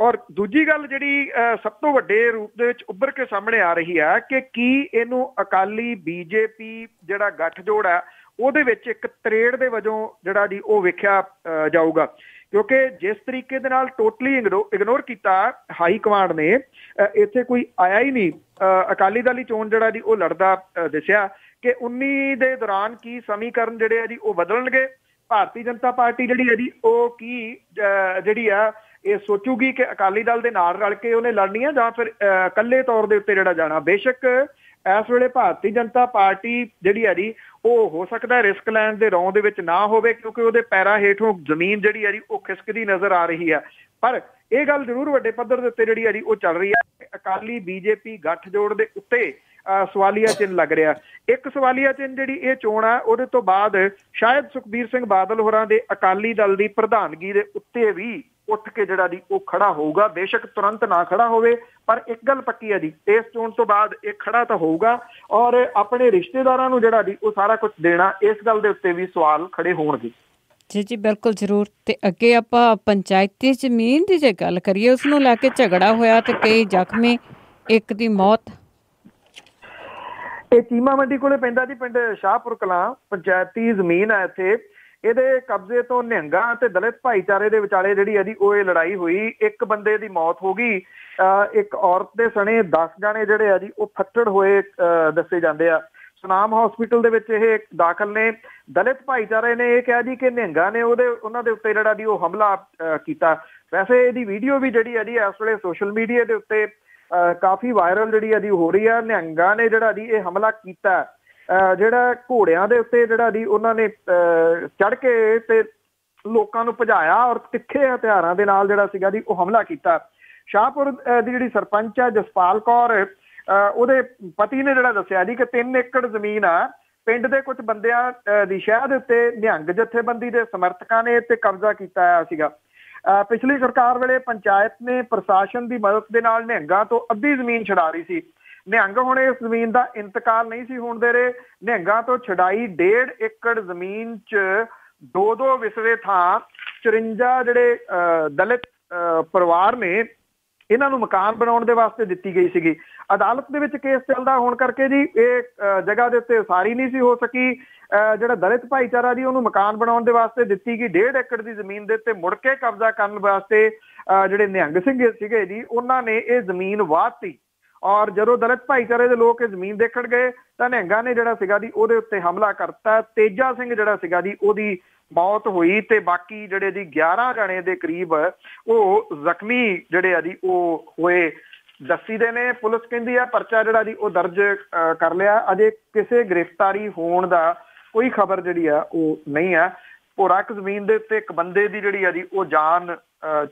ਔਰ ਦੂਜੀ ਗੱਲ ਜਿਹੜੀ ਸਭ ਤੋਂ ਵੱਡੇ ਰੂਪ ਦੇ ਵਿੱਚ ਉੱਭਰ ਕੇ ਸਾਹਮਣੇ ਆ ਰਹੀ ਹੈ ਕਿ ਕੀ ਇਹਨੂੰ ਅਕਾਲੀ ਬੀਜੇਪੀ ਜਿਹੜਾ ਗੱਠਜੋੜ ਹੈ ਉਹਦੇ ਵਿੱਚ ਇੱਕ ਤਰੇੜ ਦੇ ਵਜੋਂ ਜਿਹੜਾ ਜੀ ਉਹ ਵੇਖਿਆ ਜਾਊਗਾ, ਕਿਉਂਕਿ ਜਿਸ ਤਰੀਕੇ ਦੇ ਨਾਲ ਟੋਟਲੀ ਇਗਨੋਰ ਕੀਤਾ ਹਾਈ ਕਮਾਂਡ ਨੇ, ਇੱਥੇ ਕੋਈ ਆਇਆ ਹੀ ਨਹੀਂ। ਅਕਾਲੀ ਦਲ ਦੀ ਚੋਣ ਜਿਹੜਾ ਜੀ ਉਹ ਲੜਦਾ ਦਿਸਿਆ ਕਿ 19 ਦੇ ਦੌਰਾਨ ਕੀ ਸਮੀਕਰਨ ਜਿਹੜੇ ਆ ਜੀ ਉਹ ਬਦਲਣਗੇ। ਭਾਰਤੀ ਜਨਤਾ ਪਾਰਟੀ ਜਿਹੜੀ ਹੈ ਜੀ ਉਹ ਕੀ ਜਿਹੜੀ ਆ ਇਹ ਸੋਚੂਗੀ ਕਿ ਅਕਾਲੀ ਦਲ ਦੇ ਨਾਲ ਰਲ ਕੇ ਉਹਨੇ ਲੜਨੀ ਹੈ ਜਾਂ ਫਿਰ ਇਕੱਲੇ ਤੌਰ ਦੇ ਉੱਤੇ ਜਿਹੜਾ ਜਾਣਾ। ਬੇਸ਼ੱਕ ਇਸ ਵੇਲੇ ਭਾਰਤੀ ਜਨਤਾ ਪਾਰਟੀ ਜਿਹੜੀ ਹੈ ਜੀ ਉਹ ਹੋ ਸਕਦਾ ਰਿਸਕ ਲੈਣ ਦੇ ਰੌਂ ਦੇ ਵਿੱਚ ਨਾ ਹੋਵੇ, ਕਿਉਂਕਿ ਉਹਦੇ ਪੈਰਾਂ ਹੇਠੋਂ ਜ਼ਮੀਨ ਜਿਹੜੀ ਹੈ ਜੀ ਉਹ ਖਿਸਕਦੀ ਨਜ਼ਰ ਆ ਰਹੀ ਹੈ। ਪਰ ਇਹ ਗੱਲ ਜ਼ਰੂਰ ਵੱਡੇ ਪੱਧਰ ਦੇ ਉੱਤੇ ਜਿਹੜੀ ਹੈ ਜੀ ਉਹ ਚੱਲ ਰਹੀ ਹੈ, ਅਕਾਲੀ ਬੀਜੇਪੀ ਗੱਠਜੋੜ ਦੇ ਉੱਤੇ ਸਵਾਲੀਆ ਚਿੰਨ੍ਹ ਲੱਗ ਰਿਹਾ। ਇੱਕ ਸਵਾਲੀਆ ਚਿੰਨ੍ਹ ਜਿਹੜੀ ਇਹ ਚੋਣ ਆ ਉਹਦੇ ਤੋਂ ਬਾਅਦ ਸ਼ਾਇਦ ਸੁਖਬੀਰ ਸਿੰਘ ਬਾਦਲ ਹੋਰਾਂ ਦੇ ਅਕਾਲੀ ਦਲ ਦੀ ਪ੍ਰਧਾਨਗੀ ਦੇ ਉੱਤੇ ਵੀ ਉੱਠ ਕੇ ਜਿਹੜਾ ਜੀ ਉਹ ਖੜਾ ਹੋਊਗਾ। ਬੇਸ਼ੱਕ ਤੁਰੰਤ ਨਾ ਖੜਾ ਹੋਵੇ, ਪਰ ਇੱਕ ਗੱਲ ਪੱਕੀ ਹੈ ਜੀ, ਇਸ ਚੋਣ ਤੋਂ ਬਾਅਦ ਇਹ ਖੜਾ ਤਾਂ ਹੋਊਗਾ ਔਰ ਆਪਣੇ ਰਿਸ਼ਤੇਦਾਰਾਂ ਨੂੰ ਜਿਹੜਾ ਜੀ ਉਹ ਸਾਰਾ ਕੁਝ ਦੇਣਾ, ਇਸ ਗੱਲ ਦੇ ਉੱਤੇ ਵੀ ਸਵਾਲ ਖੜੇ ਹੋਣਗੇ। ਜੀ ਜੀ ਬਿਲਕੁਲ ਜ਼ਰੂਰ। ਤੇ ਅੱਗੇ ਆਪਾਂ ਪੰਚਾਇਤੀ ਜ਼ਮੀਨ ਦੀ ਜੇ ਗੱਲ ਕਰੀਏ, ਉਸ ਨੂੰ ਲੈ ਕੇ ਝਗੜਾ ਹੋਇਆ ਤੇ ਕਈ ਜ਼ਖਮੀ, ਇੱਕ ਦੀ ਮੌਤ। ਇਹ ਚੀਮਾ ਮੰਡੀ ਕੋਲੇ ਪੈਂਦਾ ਜੀ ਪਿੰਡ ਸ਼ਾਹਪੁਰ ਕਲਾਂ, ਪੰਚਾਇਤੀ ਜ਼ਮੀਨ ਹੈ ਇੱਥੇ। ਇਹਦੇ ਕਬਜ਼ੇ ਤੋਂ ਨਿਹੰਗਾਂ ਤੇ ਦਲਿਤ ਭਾਈਚਾਰੇ ਦੇ ਵਿਚਾਲੇ ਜਿਹੜੀ ਹੈ ਜੀ ਉਹ ਇਹ ਲੜਾਈ ਹੋਈ। ਇੱਕ ਬੰਦੇ ਦੀ ਮੌਤ ਹੋ ਗਈ, ਇੱਕ ਔਰਤ ਦੇ ਸਣੇ 10 ਜਾਣੇ ਜਿਹੜੇ ਆ ਜੀ ਉਹ ਫੱਟੜ ਹੋਏ ਦੱਸੇ ਜਾਂਦੇ ਆ। ਸੁਨਾਮ ਹਸਪੀਟਲ ਦੇ ਵਿੱਚ ਇਹ ਦਾਖਲ ਨੇ। ਦਲਿਤ ਭਾਈਚਾਰੇ ਨੇ ਇਹ ਕਿਹਾ ਜੀ ਕਿ ਨਿਹੰਗਾਂ ਨੇ ਉਹਨਾਂ ਦੇ ਉੱਤੇ ਜਿਹੜਾ ਜੀ ਉਹ ਹਮਲਾ ਕੀਤਾ। ਵੈਸੇ ਇਹਦੀ ਵੀਡੀਓ ਵੀ ਜਿਹੜੀ ਹੈ ਜੀ ਇਸ ਵੇਲੇ ਸੋਸ਼ਲ ਮੀਡੀਆ ਦੇ ਉੱਤੇ ਕਾਫੀ ਵਾਇਰਲ ਜਿਹੜੀ ਹੈ ਜੀ ਹੋ ਰਹੀ ਆ। ਨਿਹੰਗਾਂ ਨੇ ਜਿਹੜਾ ਜੀ ਇਹ ਹਮਲਾ ਕੀਤਾ, ਜਿਹੜਾ ਘੋੜਿਆਂ ਦੇ ਉੱਤੇ ਜਿਹੜਾ ਜੀ ਉਹਨਾਂ ਨੇ ਚੜ੍ਹ ਕੇ ਤੇ ਲੋਕਾਂ ਨੂੰ ਭਜਾਇਆ ਔਰ ਤਿੱਖੇ ਹਥਿਆਰਾਂ ਦੇ ਨਾਲ ਜਿਹੜਾ ਸੀਗਾ ਜੀ ਉਹ ਹਮਲਾ ਕੀਤਾ। ਸ਼ਾਹਪੁਰ ਦੀ ਜਿਹੜੀ ਸਰਪੰਚ ਆ ਜਸਪਾਲ ਕੌਰ, ਉਹਦੇ ਪਤੀ ਨੇ ਜਿਹੜਾ ਦੱਸਿਆ ਜੀ ਕਿ 3 ਏਕੜ ਜ਼ਮੀਨ ਆ ਪਿੰਡ ਦੇ ਕੁਝ ਬੰਦਿਆਂ ਦੀ ਸ਼ਹਿਰ ਦੇ ਉੱਤੇ ਨਿਹੰਗ ਜਥੇਬੰਦੀ ਦੇ ਸਮਰਥਕਾਂ ਨੇ ਤੇ ਕਬਜ਼ਾ ਕੀਤਾ ਹੋਇਆ ਸੀਗਾ। ਪਿਛਲੀ ਸਰਕਾਰ ਵੇਲੇ ਪੰਚਾਇਤ ਨੇ ਪ੍ਰਸ਼ਾਸਨ ਦੀ ਮਦਦ ਦੇ ਨਾਲ ਨਿਹੰਗਾਂ ਤੋਂ ਅੱਧੀ ਜ਼ਮੀਨ ਛਡਾ ਰਹੀ ਸੀ। ਨਿਹੰਗ ਹੁਣ ਇਸ ਜ਼ਮੀਨ ਦਾ ਇੰਤਕਾਲ ਨਹੀਂ ਸੀ ਹੋਣ ਦੇ ਰਹੇ। ਨਿਹੰਗਾਂ ਤੋਂ ਛਡਾਈ 1.5 ਏਕੜ ਜ਼ਮੀਨ 'ਚ 2-2 ਵਿਸਵੇ ਥਾਂ 54 ਜਿਹੜੇ ਦਲਿਤ ਪਰਿਵਾਰ ਨੇ ਇਹਨਾਂ ਨੂੰ ਮਕਾਨ ਬਣਾਉਣ ਦੇ ਵਾਸਤੇ ਦਿੱਤੀ ਗਈ ਸੀਗੀ। ਅਦਾਲਤ ਦੇ ਵਿੱਚ ਕੇਸ ਚੱਲਦਾ ਹੋਣ ਕਰਕੇ ਜੀ ਇਹ ਜਗ੍ਹਾ ਦੇ ਉੱਤੇ ਉਸਾਰੀ ਨਹੀਂ ਸੀ ਹੋ ਸਕੀ। ਜਿਹੜਾ ਦਲਿਤ ਭਾਈਚਾਰਾ ਜੀ ਉਹਨੂੰ ਮਕਾਨ ਬਣਾਉਣ ਦੇ ਵਾਸਤੇ ਦਿੱਤੀ ਗਈ 1.5 ਏਕੜ ਦੀ ਜ਼ਮੀਨ ਦੇ ਉੱਤੇ ਮੁੜ ਕੇ ਕਬਜ਼ਾ ਕਰਨ ਵਾਸਤੇ ਜਿਹੜੇ ਨਿਹੰਗ ਸਿੰਘ ਸੀਗੇ ਜੀ ਉਹਨਾਂ ਨੇ ਇਹ ਜ਼ਮੀਨ ਵਾਹਤੀ। ਔਰ ਜਦੋਂ ਦਲਿਤ ਭਾਈਚਾਰੇ ਦੇ ਲੋਕ ਇਹ ਜ਼ਮੀਨ ਦੇਖਣ ਗਏ ਤਾਂ ਨਿਹੰਗਾਂ ਨੇ ਜਿਹੜਾ ਸੀਗਾ ਜੀ ਉਹਦੇ ਉੱਤੇ ਹਮਲਾ ਕਰਤਾ। ਤੇਜਾ ਸਿੰਘ ਜਿਹੜਾ ਸੀਗਾ ਜੀ ਉਹਦੀ ਮੌਤ ਹੋਈ ਤੇ ਬਾਕੀ ਜਿਹੜੇ ਜੀ 11 ਜਣੇ ਦੇ ਕਰੀਬ ਉਹ ਜ਼ਖਮੀ ਜਿਹੜੇ ਆ ਜੀ ਉਹ ਹੋਏ ਦੱਸੀ ਦੇ ਨੇ। ਪੁਲਿਸ ਕਹਿੰਦੀ ਆ ਪਰਚਾ ਜਿਹੜਾ ਜੀ ਉਹ ਦਰਜ ਕਰ ਲਿਆ। ਅਜੇ ਕਿਸੇ ਗ੍ਰਿਫਤਾਰੀ ਹੋਣ ਦਾ ਕੋਈ ਖਬਰ ਜਿਹੜੀ ਆ ਉਹ ਨਹੀਂ ਆ। ਭੋਰਾ ਇੱਕ ਜ਼ਮੀਨ ਦੇ ਉੱਤੇ ਇੱਕ ਬੰਦੇ ਦੀ ਜਿਹੜੀ ਆ ਜੀ ਉਹ ਜਾਨ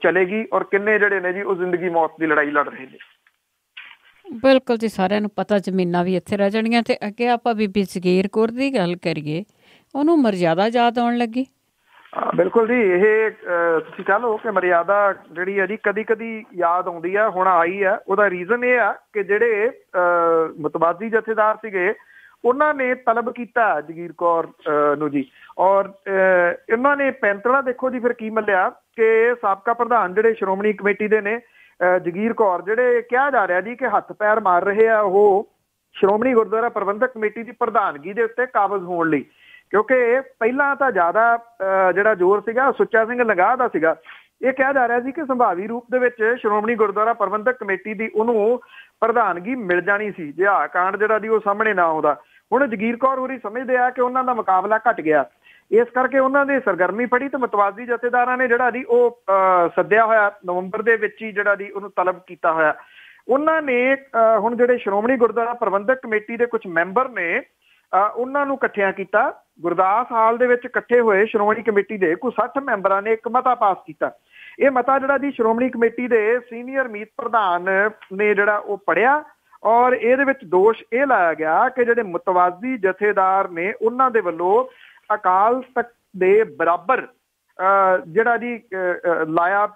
ਚਲੇਗੀ ਔਰ ਕਿੰਨੇ ਜਿਹੜੇ ਨੇ ਜੀ ਉਹ ਜ਼ਿੰਦਗੀ ਮੌਤ ਦੀ ਲੜਾਈ ਲੜ ਰਹੇ ਨੇ। ਬਿਲਕੁਲ ਜੀ, ਸਾਰਿਆਂ ਨੂੰ ਪਤਾ ਜ਼ਮੀਨਾਂ ਵੀ ਇੱਥੇ ਰਹਿ ਜਾਣੀਆਂ। ਤੇ ਅੱਗੇ ਆਪਾਂ ਬੀਬੀ ਜਗੀਰ ਕੌਰ ਦੀ ਗੱਲ ਕਰੀਏ, ਉਹਨੂੰ ਮਰਜ਼ਾਦਾ ਯਾਦ ਆਉਣ ਲੱਗੀ। ਬਿਲਕੁਲ ਜੀ, ਇਹ ਤੁਸੀਂ ਕਹਿ ਲਓ ਕਿ ਮਰਿਆਦਾ ਜਿਹੜੀ ਆ ਜੀ ਕਦੀ ਕਦੀ ਯਾਦ ਆਉਂਦੀ ਆ, ਹੁਣ ਆਈ ਆ। ਉਹਦਾ ਰੀਜ਼ਨ ਇਹ ਆ ਕਿ ਜਿਹੜੇ ਮੁਤਵਾਜ਼ੀ ਜਥੇਦਾਰ ਸੀਗੇ ਉਹਨਾਂ ਨੇ ਤਲਬ ਕੀਤਾ ਜਗੀਰ ਕੌਰ ਨੂੰ ਜੀ, ਔਰ ਇਹਨਾਂ ਨੇ ਪੈਂਤੜਾ ਦੇਖੋ ਜੀ ਫਿਰ ਕੀ ਮੱਲਿਆ ਕਿ ਸਾਬਕਾ ਪ੍ਰਧਾਨ ਜਿਹੜੇ ਸ਼੍ਰੋਮਣੀ ਕਮੇਟੀ ਦੇ ਨੇ ਜਗੀਰ ਕੌਰ, ਜਿਹੜੇ ਕਿਹਾ ਜਾ ਰਿਹਾ ਜੀ ਕਿ ਹੱਥ ਪੈਰ ਮਾਰ ਰਹੇ ਆ ਉਹ ਸ਼੍ਰੋਮਣੀ ਗੁਰਦੁਆਰਾ ਪ੍ਰਬੰਧਕ ਕਮੇਟੀ ਦੀ ਪ੍ਰਧਾਨਗੀ ਦੇ ਉੱਤੇ ਕਾਬਜ਼ ਹੋਣ ਲਈ, ਕਿਉਂਕਿ ਪਹਿਲਾਂ ਤਾਂ ਜ਼ਿਆਦਾ ਜਿਹੜਾ ਜ਼ੋਰ ਸੀਗਾ ਸੁੱਚਾ ਸਿੰਘ ਲੰਗਾਹ ਦਾ ਸੀਗਾ। ਇਹ ਕਿਹਾ ਜਾ ਰਿਹਾ ਸੀ ਕਿ ਸੰਭਾਵੀ ਰੂਪ ਦੇ ਵਿੱਚ ਸ਼੍ਰੋਮਣੀ ਗੁਰਦੁਆਰਾ ਪ੍ਰਬੰਧਕ ਕਮੇਟੀ ਦੀ ਉਹਨੂੰ ਪ੍ਰਧਾਨਗੀ ਮਿਲ ਜਾਣੀ ਸੀ ਜੇ ਆਹ ਕਾਂਡ ਜਿਹੜਾ ਦੀ ਉਹ ਸਾਹਮਣੇ ਨਾ ਆਉਂਦਾ। ਹੁਣ ਜਗੀਰ ਕੌਰ ਹੋਰੀ ਸਮਝਦੇ ਆ ਕਿ ਉਹਨਾਂ ਦਾ ਮੁਕਾਬਲਾ ਘਟ ਗਿਆ, ਇਸ ਕਰਕੇ ਉਹਨਾਂ ਦੀ ਸਰਗਰਮੀ ਫੜੀ ਤੇ ਮੁਤਵਾਜ਼ੀ ਜਥੇਦਾਰਾਂ ਨੇ ਜਿਹੜਾ ਦੀ ਉਹ ਸੱਦਿਆ ਹੋਇਆ ਨਵੰਬਰ ਦੇ ਵਿੱਚ ਹੀ ਜਿਹੜਾ ਦੀ ਉਹਨੂੰ ਤਲਬ ਕੀਤਾ ਹੋਇਆ। ਉਹਨਾਂ ਨੇ ਹੁਣ ਜਿਹੜੇ ਸ਼੍ਰੋਮਣੀ ਗੁਰਦੁਆਰਾ ਪ੍ਰਬੰਧਕ ਕਮੇਟੀ ਦੇ ਕੁਝ ਮੈਂਬਰ ਨੇ ਉਹਨਾਂ ਨੂੰ ਇਕੱਠਿਆਂ ਕੀਤਾ। ਗੁਰਦਾਸ ਹਾਲ ਦੇ ਵਿੱਚ ਇਕੱਠੇ ਹੋਏ ਸ਼੍ਰੋਮਣੀ ਕਮੇਟੀ ਦੇ ਕੁਝ 60 ਮੈਂਬਰਾਂ ਨੇ ਇੱਕ ਮਤਾ ਪਾਸ ਕੀਤਾ। ਇਹ ਮਤਾ ਜਿਹੜਾ ਦੀ ਸ਼੍ਰੋਮਣੀ ਕਮੇਟੀ ਦੇ ਸੀਨੀਅਰ ਮੀਤ ਪ੍ਰਧਾਨ ਨੇ ਜਿਹੜਾ ਉਹ ਪੜ੍ਹਿਆ, ਔਰ ਇਹਦੇ ਵਿੱਚ ਦੋਸ਼ ਇਹ ਲਾਇਆ ਗਿਆ ਕਿ ਜਿਹੜੇ ਮੁਤਵਾਜ਼ੀ ਜਥੇਦਾਰ ਨੇ ਉਹਨਾਂ ਦੇ ਵੱਲੋਂ ਅਕਾਲ ਤਖਤ ਦੇ ਬਰਾਬਰ ਜਿਹੜਾ ਜੀ ਲਾਇਆ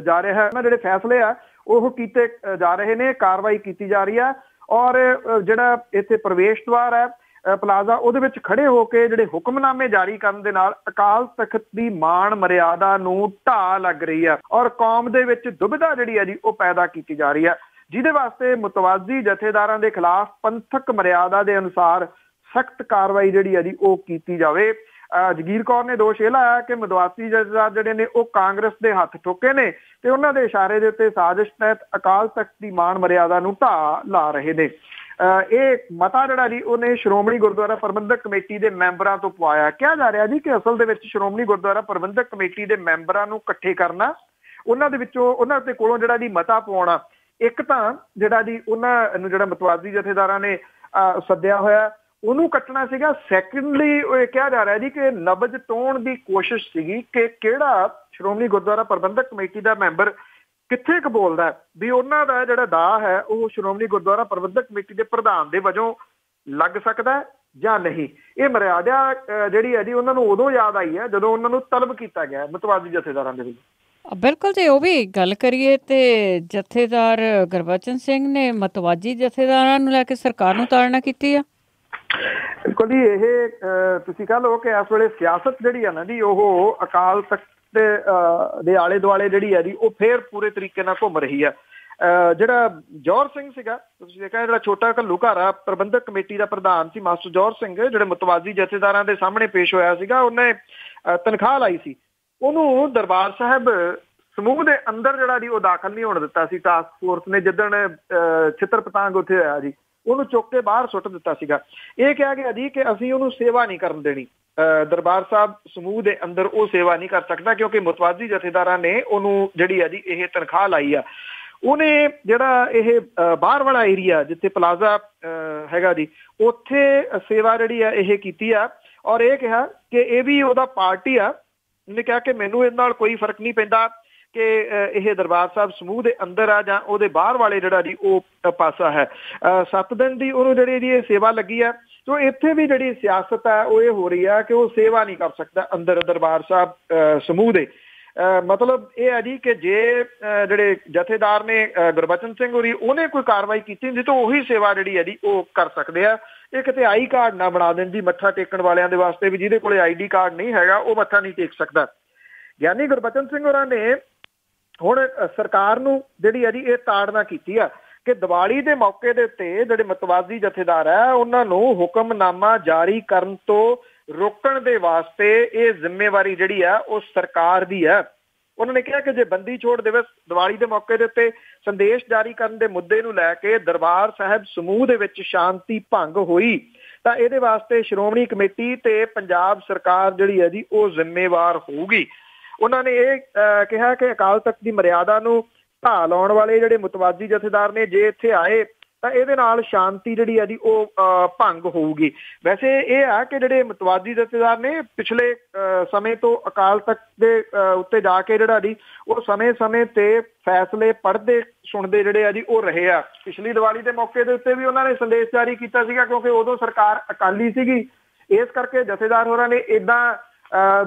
ਜਾ ਰਿਹਾ ਹੈ, ਉਹਨਾਂ ਜਿਹੜੇ ਫੈਸਲੇ ਆ ਉਹ ਕੀਤੇ ਜਾ ਰਹੇ ਨੇ, ਕਾਰਵਾਈ ਕੀਤੀ ਜਾ ਰਹੀ ਹੈ। ਔਰ ਜਿਹੜਾ ਇੱਥੇ ਪ੍ਰਵੇਸ਼ ਦੁਆਰ ਹੈ ਪਲਾਜ਼ਾ, ਉਹਦੇ ਵਿੱਚ ਖੜੇ ਹੋ ਕੇ ਜਿਹੜੇ ਹੁਕਮਨਾਮੇ ਜਾਰੀ ਕਰਨ ਦੇ ਨਾਲ ਅਕਾਲ ਤਖਤ ਦੀ ਮਾਣ ਮਰਿਆਦਾ ਨੂੰ ਢਾਹ ਲੱਗ ਰਹੀ ਹੈ ਔਰ ਕੌਮ ਦੇ ਵਿੱਚ ਦੁਬਿਧਾ ਜਿਹੜੀ ਹੈ ਜੀ ਉਹ ਪੈਦਾ ਕੀਤੀ ਜਾ ਰਹੀ ਹੈ, ਜਿਹਦੇ ਵਾਸਤੇ ਮੁਤਵਾਜ਼ੀ ਜਥੇਦਾਰਾਂ ਦੇ ਖਿਲਾਫ ਪੰਥਕ ਮਰਿਆਦਾ ਦੇ ਅਨੁਸਾਰ ਸਖਤ ਕਾਰਵਾਈ ਜਿਹੜੀ ਹੈ ਜੀ ਉਹ ਕੀਤੀ ਜਾਵੇ। ਜਗੀਰ ਕੌਰ ਨੇ ਦੋਸ਼ ਇਹ ਲਾਇਆ ਕਿ ਮੁਤਵਾਜ਼ੀ ਜਥੇਦਾਰ ਜਿਹੜੇ ਨੇ ਉਹ ਕਾਂਗਰਸ ਦੇ ਹੱਥ ਠੋਕੇ ਨੇ ਤੇ ਉਹਨਾਂ ਦੇ ਇਸ਼ਾਰੇ ਦੇ ਉੱਤੇ ਸਾਜ਼ਿਸ਼ ਤਹਿਤ ਅਕਾਲ ਤਖਤ ਦੀ ਮਾਣ ਮਰਿਆਦਾ ਨੂੰ ਢਾਹ ਲਾ ਰਹੇ ਨੇ। ਇਹ ਮਤਾ ਜਿਹੜਾ ਜੀ ਉਹਨੇ ਸ਼੍ਰੋਮਣੀ ਗੁਰਦੁਆਰਾ ਪ੍ਰਬੰਧਕ ਕਮੇਟੀ ਦੇ ਮੈਂਬਰਾਂ ਤੋਂ ਪਵਾਇਆ। ਕਿਹਾ ਜਾ ਰਿਹਾ ਜੀ ਕਿ ਅਸਲ ਦੇ ਵਿੱਚ ਸ਼੍ਰੋਮਣੀ ਗੁਰਦੁਆਰਾ ਪ੍ਰਬੰਧਕ ਕਮੇਟੀ ਦੇ ਮੈਂਬਰਾਂ ਨੂੰ ਇਕੱਠੇ ਕਰਨਾ, ਉਹਨਾਂ ਦੇ ਵਿੱਚੋਂ ਉਹਨਾਂ ਦੇ ਕੋਲੋਂ ਜਿਹੜਾ ਜੀ ਮਤਾ ਪਵਾਉਣਾ, ਇੱਕ ਤਾਂ ਜਿਹੜਾ ਜੀ ਉਹਨਾਂ ਨੂੰ ਜਿਹੜਾ ਮੁਤਵਾਜ਼ੀ ਜਥੇਦਾਰਾਂ ਨੇ ਸੱਦਿਆ ਹੋਇਆ ਉਹਨੂੰ ਕੱਟਣਾ ਸੀਗਾ। ਸੈਕੰਡਲੀ ਇਹ ਕਿਹਾ ਜਾ ਰਿਹਾ ਜੀ ਕਿ ਨਬਜ਼ ਟੋਣ ਦੀ ਕੋਸ਼ਿਸ਼ ਸੀਗੀ ਕਿ ਕਿਹੜਾ ਸ਼੍ਰੋਮਣੀ ਗੁਰਦੁਆਰਾ ਪ੍ਰਬੰਧਕ ਕਮੇਟੀ ਦਾ ਮੈਂਬਰ ਕਿੱਥੇ ਕੁ ਬੋਲਦਾ ਵੀ ਉਹਨਾਂ ਦਾ ਜਿਹੜਾ ਦਾਅ ਹੈ ਉਹ ਸ਼੍ਰੋਮਣੀ ਗੁਰਦੁਆਰਾ ਪ੍ਰਬੰਧਕ ਕਮੇਟੀ ਦੇ ਪ੍ਰਧਾਨ ਦੇ ਵਜੋਂ ਲੱਗ ਸਕਦਾ ਜਾਂ ਨਹੀਂ। ਇਹ ਮਰਿਆਦਾ ਜਿਹੜੀ ਹੈ ਜੀ ਉਹਨਾਂ ਨੂੰ ਉਦੋਂ ਯਾਦ ਆਈ ਹੈ ਜਦੋਂ ਉਹਨਾਂ ਨੂੰ ਤਲਬ ਕੀਤਾ ਗਿਆ ਮੁਤਵਾਜ਼ੀ ਜਥੇਦਾਰਾਂ ਦੇ ਵੱਲੋਂ। ਬਿਲਕੁਲ ਜੀ, ਉਹ ਵੀ ਗੱਲ ਕਰੀਏ ਤੇ ਜਥੇਦਾਰ ਗੁਰਬਚਨ ਸਿੰਘ ਨੇ ਮੁਤਵਾਜ਼ੀ ਜਥੇਦਾਰਾਂ ਨੂੰ ਲੈ ਕੇ ਸਰਕਾਰ ਨੂੰ ਤਾੜਨਾ ਕੀਤੀ ਆ। ਬਿਲਕੁਲ ਜੀ, ਇਹ ਤੁਸੀਂ ਕਹਿ ਲਓ ਕਿ ਇਸ ਵੇਲੇ ਸਿਆਸਤ ਜਿਹੜੀ ਆ ਨਾ ਜੀ ਉਹ ਅਕਾਲ ਤਖਤ ਦੇ ਆਲੇ ਦੁਆਲੇ ਜਿਹੜੀ ਹੈ ਜੀ ਉਹ ਫੇਰ ਪੂਰੇ ਤਰੀਕੇ ਨਾਲ ਘੁੰਮ ਰਹੀ ਹੈ। ਜਿਹੜਾ ਜੌਹਰ ਸਿੰਘ ਸੀਗਾ, ਤੁਸੀਂ ਦੇਖਿਆ ਜਿਹੜਾ ਛੋਟਾ ਘੱਲੂਘਾਰਾ ਪ੍ਰਬੰਧਕ ਕਮੇਟੀ ਦਾ ਪ੍ਰਧਾਨ ਸੀ ਮਾਸਟਰ ਜੌਹਰ ਸਿੰਘ, ਜਿਹੜੇ ਮੁਤਵਾਜ਼ੀ ਜਥੇਦਾਰਾਂ ਦੇ ਸਾਹਮਣੇ ਪੇਸ਼ ਹੋਇਆ ਸੀਗਾ, ਉਹਨੇ ਤਨਖਾਹ ਲਾਈ ਸੀ, ਉਹਨੂੰ ਦਰਬਾਰ ਸਾਹਿਬ ਸਮੂਹ ਦੇ ਅੰਦਰ ਜਿਹੜਾ ਜੀ ਉਹ ਦਾਖਲ ਨਹੀਂ ਹੋਣ ਦਿੱਤਾ ਸੀ। ਟਾਸਕ ਫੋਰਸ ਨੇ ਜਿੱਦਣ ਛਿੱਤਰ ਪਤੰਗ ਉੱਥੇ ਹੋਇਆ ਜੀ ਉਹਨੂੰ ਚੁੱਕ ਕੇ ਬਾਹਰ ਸੁੱਟ ਦਿੱਤਾ ਸੀਗਾ। ਇਹ ਕਿਹਾ ਗਿਆ ਜੀ ਕਿ ਅਸੀਂ ਉਹਨੂੰ ਸੇਵਾ ਨਹੀਂ ਕਰਨ ਦੇਣੀ, ਦਰਬਾਰ ਸਾਹਿਬ ਸਮੂਹ ਦੇ ਅੰਦਰ ਉਹ ਸੇਵਾ ਨਹੀਂ ਕਰ ਸਕਦਾ ਕਿਉਂਕਿ ਮੁਤਵਾਜ਼ੀ ਜਥੇਦਾਰਾਂ ਨੇ ਉਹਨੂੰ ਜਿਹੜੀ ਆ ਜੀ ਇਹ ਤਨਖਾਹ ਲਾਈ ਆ। ਉਹਨੇ ਜਿਹੜਾ ਇਹ ਬਾਹਰ ਵਾਲਾ ਏਰੀਆ ਜਿੱਥੇ ਪਲਾਜ਼ਾ ਹੈਗਾ ਜੀ ਉੱਥੇ ਸੇਵਾ ਜਿਹੜੀ ਆ ਇਹ ਕੀਤੀ ਆ ਔਰ ਇਹ ਕਿਹਾ ਕਿ ਇਹ ਵੀ ਉਹਦਾ ਪਾਰਟੀ ਆ। ਉਹਨੇ ਕਿਹਾ ਕਿ ਮੈਨੂੰ ਇਹਦੇ ਨਾਲ ਕੋਈ ਫਰਕ ਨਹੀਂ ਪੈਂਦਾ ਕਿ ਇਹ ਦਰਬਾਰ ਸਾਹਿਬ ਸਮੂਹ ਦੇ ਅੰਦਰ ਆ ਜਾਂ ਉਹਦੇ ਬਾਹਰ ਵਾਲੇ ਜਿਹੜਾ ਜੀ ਉਹ ਪਾਸਾ ਹੈ। 7 ਦਿਨ ਦੀ ਉਹਨੂੰ ਜਿਹੜੀ ਜੀ ਇਹ ਸੇਵਾ ਲੱਗੀ ਆ। ਸੋ ਇੱਥੇ ਵੀ ਜਿਹੜੀ ਸਿਆਸਤ ਹੈ ਉਹ ਇਹ ਹੋ ਰਹੀ ਆ ਕਿ ਉਹ ਸੇਵਾ ਨਹੀਂ ਕਰ ਸਕਦਾ ਅੰਦਰ ਦਰਬਾਰ ਸਾਹਿਬ ਸਮੂਹ ਦੇ। ਮਤਲਬ ਇਹ ਹੈ ਜੀ ਕਿ ਜੇ ਜਿਹੜੇ ਜਥੇਦਾਰ ਨੇ ਗੁਰਬਚਨ ਸਿੰਘ ਹੋਰੀ ਉਹਨੇ ਕੋਈ ਕਾਰਵਾਈ ਕੀਤੀ ਹੁੰਦੀ ਤਾਂ ਉਹੀ ਸੇਵਾ ਜਿਹੜੀ ਹੈ ਜੀ ਉਹ ਕਰ ਸਕਦੇ ਆ। ਇਹ ਕਿਤੇ ਆਈ ਕਾਰਡ ਨਾ ਬਣਾ ਦੇਣ ਜੀ ਮੱਥਾ ਟੇਕਣ ਵਾਲਿਆਂ ਦੇ ਵਾਸਤੇ ਵੀ ਜਿਹਦੇ ਕੋਲੇ ID ਕਾਰਡ ਨਹੀਂ ਹੈਗਾ ਉਹ ਮੱਥਾ ਨਹੀਂ ਟੇਕ ਸਕਦਾ। ਗਿਆਨੀ ਗੁਰਬਚਨ ਸਿੰਘ ਹੋਰਾਂ ਨੇ ਹੁਣ ਸਰਕਾਰ ਨੂੰ ਜਿਹੜੀ ਹੈ ਜੀ ਇਹ ਤਾੜਨਾ ਕੀਤੀ ਆ ਕਿ ਦੀਵਾਲੀ ਦੇ ਮੌਕੇ ਦੇ ਉੱਤੇ ਜਿਹੜੇ ਮੁਤਵਾਜ਼ੀ ਜਥੇਦਾਰ ਹੈ ਉਹਨਾਂ ਨੂੰ ਹੁਕਮਨਾਮਾ ਜਾਰੀ ਕਰਨ ਤੋਂ ਰੋਕਣ ਦੇ ਵਾਸਤੇ ਇਹ ਜ਼ਿੰਮੇਵਾਰੀ ਜਿਹੜੀ ਆ ਉਹ ਸਰਕਾਰ ਦੀ ਹੈ। ਉਹਨਾਂ ਨੇ ਕਿਹਾ ਕਿ ਜੇ ਬੰਦੀ ਛੋੜ ਦਿਵਸ ਦੀਵਾਲੀ ਦੇ ਮੌਕੇ ਦੇ ਉੱਤੇ ਸੰਦੇਸ਼ ਜਾਰੀ ਕਰਨ ਦੇ ਮੁੱਦੇ ਨੂੰ ਲੈ ਕੇ ਦਰਬਾਰ ਸਾਹਿਬ ਸਮੂਹ ਦੇ ਵਿੱਚ ਸ਼ਾਂਤੀ ਭੰਗ ਹੋਈ ਤਾਂ ਇਹਦੇ ਵਾਸਤੇ ਸ਼੍ਰੋਮਣੀ ਕਮੇਟੀ ਤੇ ਪੰਜਾਬ ਸਰਕਾਰ ਜਿਹੜੀ ਹੈ ਜੀ ਉਹ ਜ਼ਿੰਮੇਵਾਰ ਹੋਊਗੀ। ਉਹਨਾਂ ਨੇ ਇਹ ਕਿਹਾ ਕਿ ਅਕਾਲ ਤਖਤ ਦੀ ਮਰਿਆਦਾ ਨੂੰ ਢਾਹ ਲਾਉਣ ਵਾਲੇ ਜਿਹੜੇ ਮੁਤਵਾਜ਼ੀ ਜਥੇਦਾਰ ਨੇ ਜੇ ਇੱਥੇ ਆਏ ਤਾਂ ਇਹਦੇ ਨਾਲ ਸ਼ਾਂਤੀ ਜਿਹੜੀ ਆ ਜੀ ਉਹ ਭੰਗ ਹੋਊਗੀ। ਵੈਸੇ ਇਹ ਆ ਕਿ ਜਿਹੜੇ ਮਤਵਾਦੀ ਜਥੇਦਾਰ ਨੇ ਪਿਛਲੇ ਸਮੇਂ ਤੋਂ ਅਕਾਲ ਤਖਤ ਦੇ ਉੱਤੇ ਜਾ ਕੇ ਜਿਹੜਾ ਜੀ ਉਹ ਸਮੇਂ-ਸਮੇਂ ਤੇ ਫੈਸਲੇ ਪੜ੍ਹਦੇ ਸੁਣਦੇ ਜਿਹੜੇ ਆ ਜੀ ਉਹ ਰਹੇ ਆ। ਪਿਛਲੀ ਦੀਵਾਲੀ ਦੇ ਮੌਕੇ ਦੇ ਉੱਤੇ ਵੀ ਉਹਨਾਂ ਨੇ ਸੰਦੇਸ਼ ਜਾਰੀ ਕੀਤਾ ਸੀਗਾ, ਕਿਉਂਕਿ ਉਦੋਂ ਸਰਕਾਰ ਅਕਾਲੀ ਸੀਗੀ, ਇਸ ਕਰਕੇ ਜਥੇਦਾਰ ਹੋਰਾਂ ਨੇ ਏਦਾਂ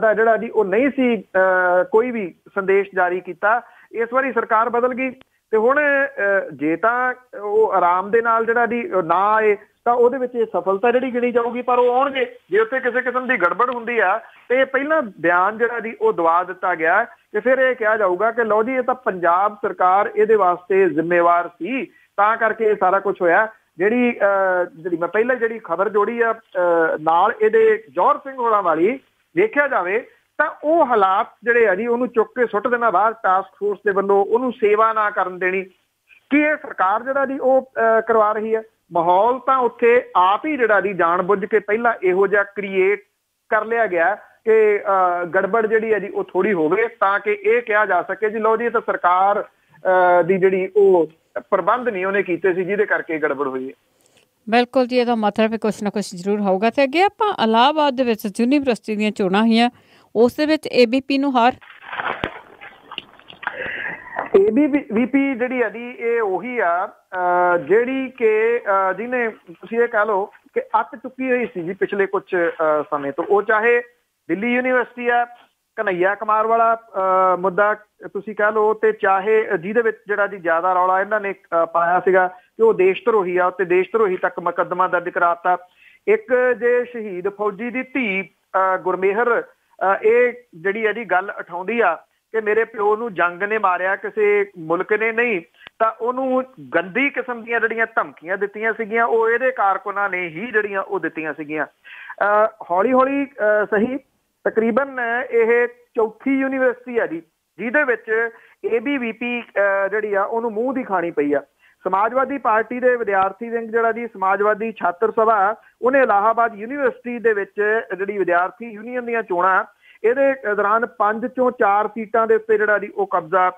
ਦਾ ਜਿਹੜਾ ਜੀ ਉਹ ਨਹੀਂ ਸੀ ਕੋਈ ਵੀ ਸੰਦੇਸ਼ ਜਾਰੀ ਕੀਤਾ। ਇਸ ਵਾਰੀ ਸਰਕਾਰ ਬਦਲ ਗਈ ਤੇ ਹੁਣ ਜੇ ਤਾਂ ਉਹ ਆਰਾਮ ਦੇ ਨਾਲ ਜਿਹੜਾ ਜੀ ਨਾ ਆਏ ਤਾਂ ਉਹਦੇ ਵਿੱਚ ਇਹ ਸਫਲਤਾ ਜਿਹੜੀ ਗਿਣੀ ਜਾਊਗੀ, ਪਰ ਉਹ ਆਉਣਗੇ। ਜੇ ਉੱਥੇ ਕਿਸੇ ਕਿਸਮ ਦੀ ਗੜਬੜ ਹੁੰਦੀ ਆ ਤੇ ਪਹਿਲਾਂ ਬਿਆਨ ਜਿਹੜਾ ਜੀ ਉਹ ਦਵਾ ਦਿੱਤਾ ਗਿਆ ਤੇ ਫਿਰ ਇਹ ਕਿਹਾ ਜਾਊਗਾ ਕਿ ਲਓ ਜੀ ਇਹ ਤਾਂ ਪੰਜਾਬ ਸਰਕਾਰ ਇਹਦੇ ਵਾਸਤੇ ਜ਼ਿੰਮੇਵਾਰ ਸੀ, ਤਾਂ ਕਰਕੇ ਇਹ ਸਾਰਾ ਕੁਝ ਹੋਇਆ। ਜਿਹੜੀ ਮੈਂ ਪਹਿਲਾਂ ਜਿਹੜੀ ਖਬਰ ਜੋੜੀ ਆ ਨਾਲ ਇਹਦੇ ਜੌਹਰ ਸਿੰਘ ਹੋਰਾਂ ਵਾਲੀ, ਵੇਖਿਆ ਜਾਵੇ ਤਾਂ ਉਹ ਹਾਲਾਤ ਜਿਹੜੇ ਆ ਜੀ ਉਹਨੂੰ ਚੁੱਕ ਕੇ ਸੁੱਟ ਦੇਣਾ ਬਾਹਰ ਟਾਸਕ ਫੋਰਸ ਦੇ ਵੱਲੋਂ, ਉਹਨੂੰ ਸੇਵਾ ਨਾ ਕਰਨ ਦੇਣੀ, ਕਿ ਇਹ ਸਰਕਾਰ ਜਿਹੜਾ ਜੀ ਉਹ ਕਰਵਾ ਰਹੀ ਹੈ। ਮਾਹੌਲ ਤਾਂ ਉੱਥੇ ਆਪ ਹੀ ਜਿਹੜਾ ਜੀ ਜਾਣ ਬੁੱਝ ਕੇ ਪਹਿਲਾਂ ਇਹੋ ਜਿਹਾ ਕ੍ਰੀਏਟ ਕਰ ਲਿਆ ਗਿਆ ਕਿ ਗੜਬੜ ਜਿਹੜੀ ਹੈ ਜੀ ਉਹ ਥੋੜੀ ਹੋਵੇ, ਤਾਂ ਕਿ ਇਹ ਕਿਹਾ ਜਾ ਸਕੇ ਜੀ ਲਓ ਜੀ ਇਹ ਤਾਂ ਸਰਕਾਰ ਦੀ ਜਿਹੜੀ ਉਹ ਪ੍ਰਬੰਧ ਨਹੀਂ ਉਹਨੇ ਕੀਤੇ ਸੀ ਜਿਹਦੇ ਕਰਕੇ ਗੜਬੜ ਹੋਈ ਹੈ। ਬਿਲਕੁਲ ਜੀ, ਇਹਦਾ ਮਤਲਬ ਕੁਛ ਨਾ ਕੁਛ ਜ਼ਰੂਰ ਹੋਊਗਾ। ਤੇ ਅੱਗੇ ਆਪਾਂ ਇਲਾਹਾਬਾਦ ਦੇ ਵਿੱਚ ਯੂਨੀਵਰਸਿਟੀ ਦੀਆਂ ਚੋਣਾਂ ਹੋਈਆਂ, ਉਸ ਦੇ ਵਿੱਚ ABP ਨੂੰ ਹਾਰ। ABVP ਜਿਹੜੀ ਆ ਜੀ ਇਹ ਉਹੀ ਆ ਜਿਹੜੀ ਕਿ ਜਿਹਨੇ ਤੁਸੀਂ ਇਹ ਕਹਿ ਲਓ ਕਿ ਅੱਤ ਚੁੱਕੀ ਹੋਈ ਸੀ ਜੀ ਪਿਛਲੇ ਕੁਛ ਸਮੇਂ ਤੋਂ। ਉਹ ਚਾਹੇ ਦਿੱਲੀ ਯੂਨੀਵਰਸਿਟੀ ਆ, ਕਨਈਆ ਕੁਮਾਰ ਵਾਲਾ ਮੁੱਦਾ ਤੁਸੀਂ ਕਹਿ ਲਓ, ਤੇ ਚਾਹੇ ਜਿਹਦੇ ਵਿੱਚ ਜਿਹੜਾ ਜੀ ਜ਼ਿਆਦਾ ਰੌਲਾ ਇਹਨਾਂ ਨੇ ਪਾਇਆ ਸੀਗਾ ਕਿ ਉਹ ਦੇਸ਼ ਧਰੋਹੀ ਆ, ਤੇ ਦੇਸ਼ ਧਰੋਹੀ ਤੱਕ ਮੁਕੱਦਮਾ ਦਰਜ ਕਰਾਤਾ। ਇੱਕ ਜੇ ਸ਼ਹੀਦ ਫੌਜੀ ਦੀ ਧੀ ਗੁਰਮੇਹਰ ਇਹ ਜਿਹੜੀ ਇਹਦੀ ਗੱਲ ਉਠਾਉਂਦੀ ਆ ਕਿ ਮੇਰੇ ਪਿਓ ਨੂੰ ਜੰਗ ਨੇ ਮਾਰਿਆ, ਕਿਸੇ ਮੁਲਕ ਨੇ ਨਹੀਂ, ਤਾਂ ਉਹਨੂੰ ਗੰਦੀ ਕਿਸਮ ਦੀਆਂ ਜਿਹੜੀਆਂ ਧਮਕੀਆਂ ਦਿੱਤੀਆਂ ਸੀਗੀਆਂ ਉਹ ਇਹਦੇ ਕਾਰਕੁਨਾਂ ਨੇ ਹੀ ਜਿਹੜੀਆਂ ਉਹ ਦਿੱਤੀਆਂ ਸੀਗੀਆਂ। ਹੌਲੀ ਹੌਲੀ ਸਹੀ ਤਕਰੀਬਨ ਇਹ ਚੌਥੀ ਯੂਨੀਵਰਸਿਟੀ ਆ ਜੀ ਜਿਹਦੇ ਵਿੱਚ ABVP ਜਿਹੜੀ ਆ ਉਹਨੂੰ ਮੂੰਹ ਦੀ ਖਾਣੀ ਪਈ ਆ। ਸਮਾਜਵਾਦੀ ਪਾਰਟੀ ਦੇ ਵਿਦਿਆਰਥੀ ਵਿੰਗ ਜਿਹੜਾ ਜੀ ਸਮਾਜਵਾਦੀ ਛਾਤਰ ਸਭਾ, ਉਹਨੇ ਇਲਾਹਾਬਾਦ ਯੂਨੀਵਰਸਿਟੀ ਦੇ ਵਿੱਚ ਜਿਹੜੀ ਵਿਦਿਆਰਥੀ ਯੂਨੀਅਨ ਦੀਆਂ ਚੋਣਾਂ ਇਹਦੇ ਦੌਰਾਨ 5 ਚੋਂ 4 ਸੀਟਾਂ ਦੇ ਉੱਤੇ ਜਿਹੜਾ ਜੀ ਉਹ ਕਬਜ਼ਾ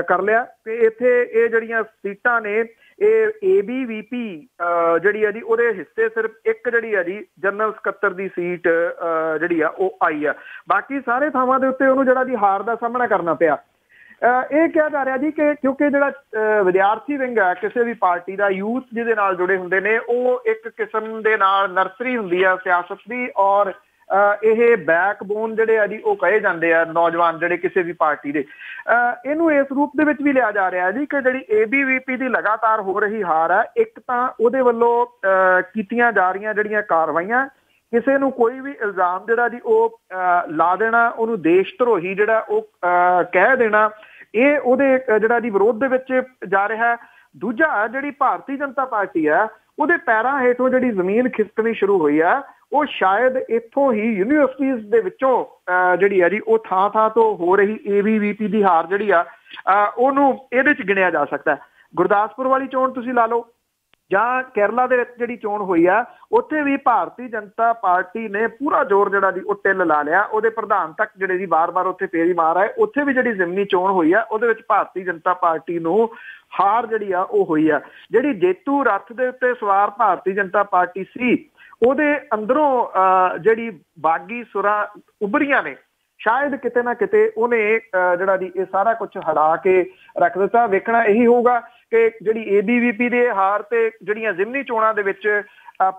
ਕਰ ਲਿਆ। ਤੇ ਇੱਥੇ ਇਹ ਜਿਹੜੀਆਂ ਸੀਟਾਂ ਨੇ ਇਹ ABVP ਜਿਹੜੀ ਆ ਜੀ ਉਹਦੇ ਹਿੱਸੇ ਸਿਰਫ ਇੱਕ ਜਿਹੜੀ ਆ ਜੀ ਜਨਰਲ ਸਕੱਤਰ ਦੀ ਸੀਟ ਜਿਹੜੀ ਆ ਉਹ ਆਈ ਆ। ਬਾਕੀ ਸਾਰੇ ਥਾਵਾਂ ਦੇ ਉੱਤੇ ਉਹਨੂੰ ਜਿਹੜਾ ਜੀ ਹਾਰ ਦਾ ਸਾਹਮਣਾ ਕਰਨਾ ਪਿਆ। ਇਹ ਕਿਹਾ ਜਾ ਰਿਹਾ ਜੀ ਕਿ ਕਿਉਂਕਿ ਜਿਹੜਾ ਵਿਦਿਆਰਥੀ ਵਿੰਗ ਹੈ ਕਿਸੇ ਵੀ ਪਾਰਟੀ ਦਾ, ਯੂਥ ਜਿਹਦੇ ਨਾਲ ਜੁੜੇ ਹੁੰਦੇ ਨੇ, ਉਹ ਇੱਕ ਕਿਸਮ ਦੇ ਨਾਲ ਨਰਸਰੀ ਹੁੰਦੀ ਆ ਸਿਆਸਤ ਦੀ, ਔਰ ਇਹ ਬੈਕਬੋਨ ਜਿਹੜੇ ਆ ਜੀ ਉਹ ਕਹੇ ਜਾਂਦੇ ਆ ਨੌਜਵਾਨ ਜਿਹੜੇ ਕਿਸੇ ਵੀ ਪਾਰਟੀ ਦੇ। ਇਹਨੂੰ ਇਸ ਰੂਪ ਦੇ ਵਿੱਚ ਵੀ ਲਿਆ ਜਾ ਰਿਹਾ ਜੀ ਕਿ ਜਿਹੜੀ ABVP ਦੀ ਲਗਾਤਾਰ ਹੋ ਰਹੀ ਹਾਰ ਹੈ, ਇੱਕ ਤਾਂ ਉਹਦੇ ਵੱਲੋਂ ਕੀਤੀਆਂ ਜਾ ਰਹੀਆਂ ਜਿਹੜੀਆਂ ਕਾਰਵਾਈਆਂ, ਕਿਸੇ ਨੂੰ ਕੋਈ ਵੀ ਇਲਜ਼ਾਮ ਜਿਹੜਾ ਜੀ ਉਹ ਲਾ ਦੇਣਾ, ਉਹਨੂੰ ਦੇਸ਼ ਧਰੋਹੀ ਜਿਹੜਾ ਉਹ ਕਹਿ ਦੇਣਾ, ਇਹ ਉਹਦੇ ਜਿਹੜਾ ਜੀ ਵਿਰੋਧ ਦੇ ਵਿੱਚ ਜਾ ਰਿਹਾ। ਦੂਜਾ ਜਿਹੜੀ ਭਾਰਤੀ ਜਨਤਾ ਪਾਰਟੀ ਹੈ ਉਹਦੇ ਪੈਰਾਂ ਹੇਠੋਂ ਜਿਹੜੀ ਜ਼ਮੀਨ ਖਿਸਕਣੀ ਸ਼ੁਰੂ ਹੋਈ ਆ, ਉਹ ਸ਼ਾਇਦ ਇੱਥੋਂ ਹੀ ਯੂਨੀਵਰਸਿਟੀਜ਼ ਦੇ ਵਿੱਚੋਂ ਜਿਹੜੀ ਆ ਜੀ ਉਹ ਥਾਂ ਤੋਂ ਹੋ ਰਹੀ ABVP ਦੀ ਹਾਰ ਜਿਹੜੀ ਆ ਉਹਨੂੰ ਇਹਦੇ 'ਚ ਗਿਣਿਆ ਜਾ ਸਕਦਾ। ਗੁਰਦਾਸਪੁਰ ਵਾਲੀ ਚੋਣ ਤੁਸੀਂ ਲਾ ਲਓ ਜਾਂ ਕੇਰਲਾ ਦੇ ਵਿੱਚ ਜਿਹੜੀ ਚੋਣ ਹੋਈ ਆ, ਉੱਥੇ ਵੀ ਭਾਰਤੀ ਜਨਤਾ ਪਾਰਟੀ ਨੇ ਪੂਰਾ ਜ਼ੋਰ ਜਿਹੜਾ ਜੀ ਉਹ ਟਿੱਲ ਲਾ ਲਿਆ। ਉਹਦੇ ਪ੍ਰਧਾਨ ਤੱਕ ਜਿਹੜੇ ਜੀ ਵਾਰ-ਵਾਰ ਉੱਥੇ ਫੇਰੀ ਮਾਰ ਆਏ। ਉੱਥੇ ਵੀ ਜਿਹੜੀ ਜ਼ਿਮਨੀ ਚੋਣ ਹੋਈ ਆ ਉਹਦੇ ਵਿੱਚ ਭਾਰਤੀ ਜਨਤਾ ਪਾਰਟੀ ਨੂੰ ਹਾਰ ਜਿਹੜੀ ਆ ਉਹ ਹੋਈ ਆ। ਜਿਹੜੀ ਜੇਤੂ ਰੱਥ ਦੇ ਉੱਤੇ ਸਵਾਰ ਭਾਰਤੀ ਜਨਤਾ ਪਾਰਟੀ ਸੀ, ਉਹਦੇ ਅੰਦਰੋਂ ਜਿਹੜੀ ਬਾਗੀ ਸੁਰਾਂ ਉੱਭਰੀਆਂ ਨੇ, ਸ਼ਾਇਦ ਕਿਤੇ ਨਾ ਕਿਤੇ ਉਹਨੇ ਜਿਹੜਾ ਜੀ ਇਹ ਸਾਰਾ ਕੁਝ ਹਰਾ ਕੇ ਰੱਖ ਦਿੱਤਾ। ਵੇਖਣਾ ਇਹੀ ਹੋਊਗਾ ਕਿ ਜਿਹੜੀ ABVP ਦੇ ਹਾਰ ਤੇ ਜਿਹੜੀਆਂ ਜ਼ਿਮਨੀ ਚੋਣਾਂ ਦੇ ਵਿੱਚ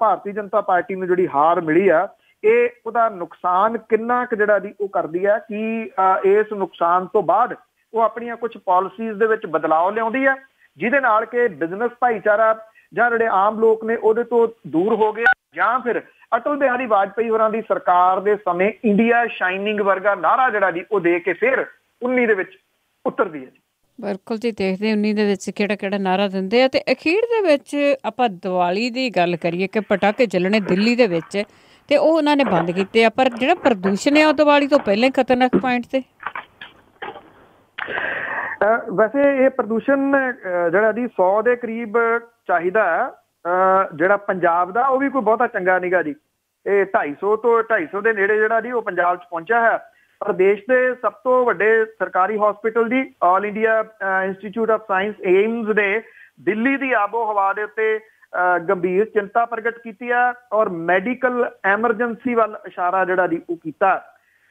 ਭਾਰਤੀ ਜਨਤਾ ਪਾਰਟੀ ਨੂੰ ਜਿਹੜੀ ਹਾਰ ਮਿਲੀ ਆ, ਇਹ ਉਹਦਾ ਨੁਕਸਾਨ ਕਿੰਨਾ ਕੁ ਜਿਹੜਾ ਜੀ ਉਹ ਕਰਦੀ ਹੈ, ਕਿ ਇਸ ਨੁਕਸਾਨ ਤੋਂ ਬਾਅਦ ਉਹ ਆਪਣੀਆਂ ਕੁਝ ਪਾਲਿਸੀਜ਼ ਦੇ ਵਿੱਚ ਬਦਲਾਅ ਲਿਆਉਂਦੀ ਹੈ ਜਿਹਦੇ ਨਾਲ ਕਿ ਬਿਜ਼ਨਸ ਭਾਈਚਾਰਾ ਜਾਂ ਜਿਹੜੇ ਆਮ ਲੋਕ ਨੇ ਉਹਦੇ ਤੋਂ ਦੂਰ ਹੋ ਗਏ, ਜਾਂ ਫਿਰ ਅਟਲ ਬਿਹਾਰੀ ਵਾਜਪੇਈ ਹੋਰਾਂ ਦੀ ਸਰਕਾਰ ਦੇ ਸਮੇਂ ਇੰਡੀਆ ਸ਼ਾਈਨਿੰਗ ਵਰਗਾ ਨਾਰਾ ਜਿਹੜਾ ਜੀ ਉਹ ਦੇ ਕੇ ਫਿਰ 19 ਦੇ ਵਿੱਚ ਉਤਰਦੀ ਹੈ। ਬਿਲਕੁਲ ਜੀ, ਦੇਖਦੇ 19 ਦੇ ਵਿੱਚ ਕਿਹੜਾ ਨਾਰਾ ਦਿੰਦੇ ਆ। ਤੇ ਅਖੀਰ ਦੇ ਵਿੱਚ ਆਪਾਂ ਦੀਵਾਲੀ ਦੀ ਗੱਲ ਕਰੀਏ ਕਿ ਪਟਾਕੇ ਚੱਲਣੇ ਦਿੱਲੀ ਦੇ ਵਿੱਚ, ਤੇ ਉਹ ਉਹਨਾਂ ਨੇ ਬੰਦ ਕੀਤੇ ਆ, ਪਰ ਜਿਹੜਾ ਪ੍ਰਦੂਸ਼ਣ ਹੈ ਉਹ ਦੀਵਾਲੀ ਤੋਂ ਪਹਿਲਾਂ ਹੀ ਖਤਰਨਾਕ ਪੁਆਇੰਟ ਤੇ। ਵੈਸੇ ਇਹ ਪ੍ਰਦੂਸ਼ਣ ਜਿਹੜਾ ਜੀ 100 ਦੇ ਕਰੀਬ ਚਾਹੀਦਾ ਹੈ, ਜਿਹੜਾ ਪੰਜਾਬ ਦਾ ਉਹ ਵੀ ਕੋਈ ਬਹੁਤਾ ਚੰਗਾ ਨੀਗਾ ਜੀ। ਇਹ 250 ਤੋਂ 250 ਦੇ ਨੇੜੇ ਜਿਹੜਾ ਜੀ ਉਹ ਪੰਜਾਬ 'ਚ ਪਹੁੰਚਿਆ ਹੈ। ਪਰ ਦੇਸ਼ ਦੇ ਸਭ ਤੋਂ ਵੱਡੇ ਸਰਕਾਰੀ hospital the all India institute of science AIIMS ਨੇ ਦਿੱਲੀ ਦੀ ਆਬੋ ਹਵਾ ਦੇ ਉੱਤੇ ਗੰਭੀਰ ਚਿੰਤਾ ਪ੍ਰਗਟ ਕੀਤੀ ਹੈ ਔਰ ਮੈਡੀਕਲ ਐਮਰਜੈਂਸੀ ਵੱਲ ਇਸ਼ਾਰਾ ਜਿਹੜਾ ਜੀ ਉਹ ਕੀਤਾ।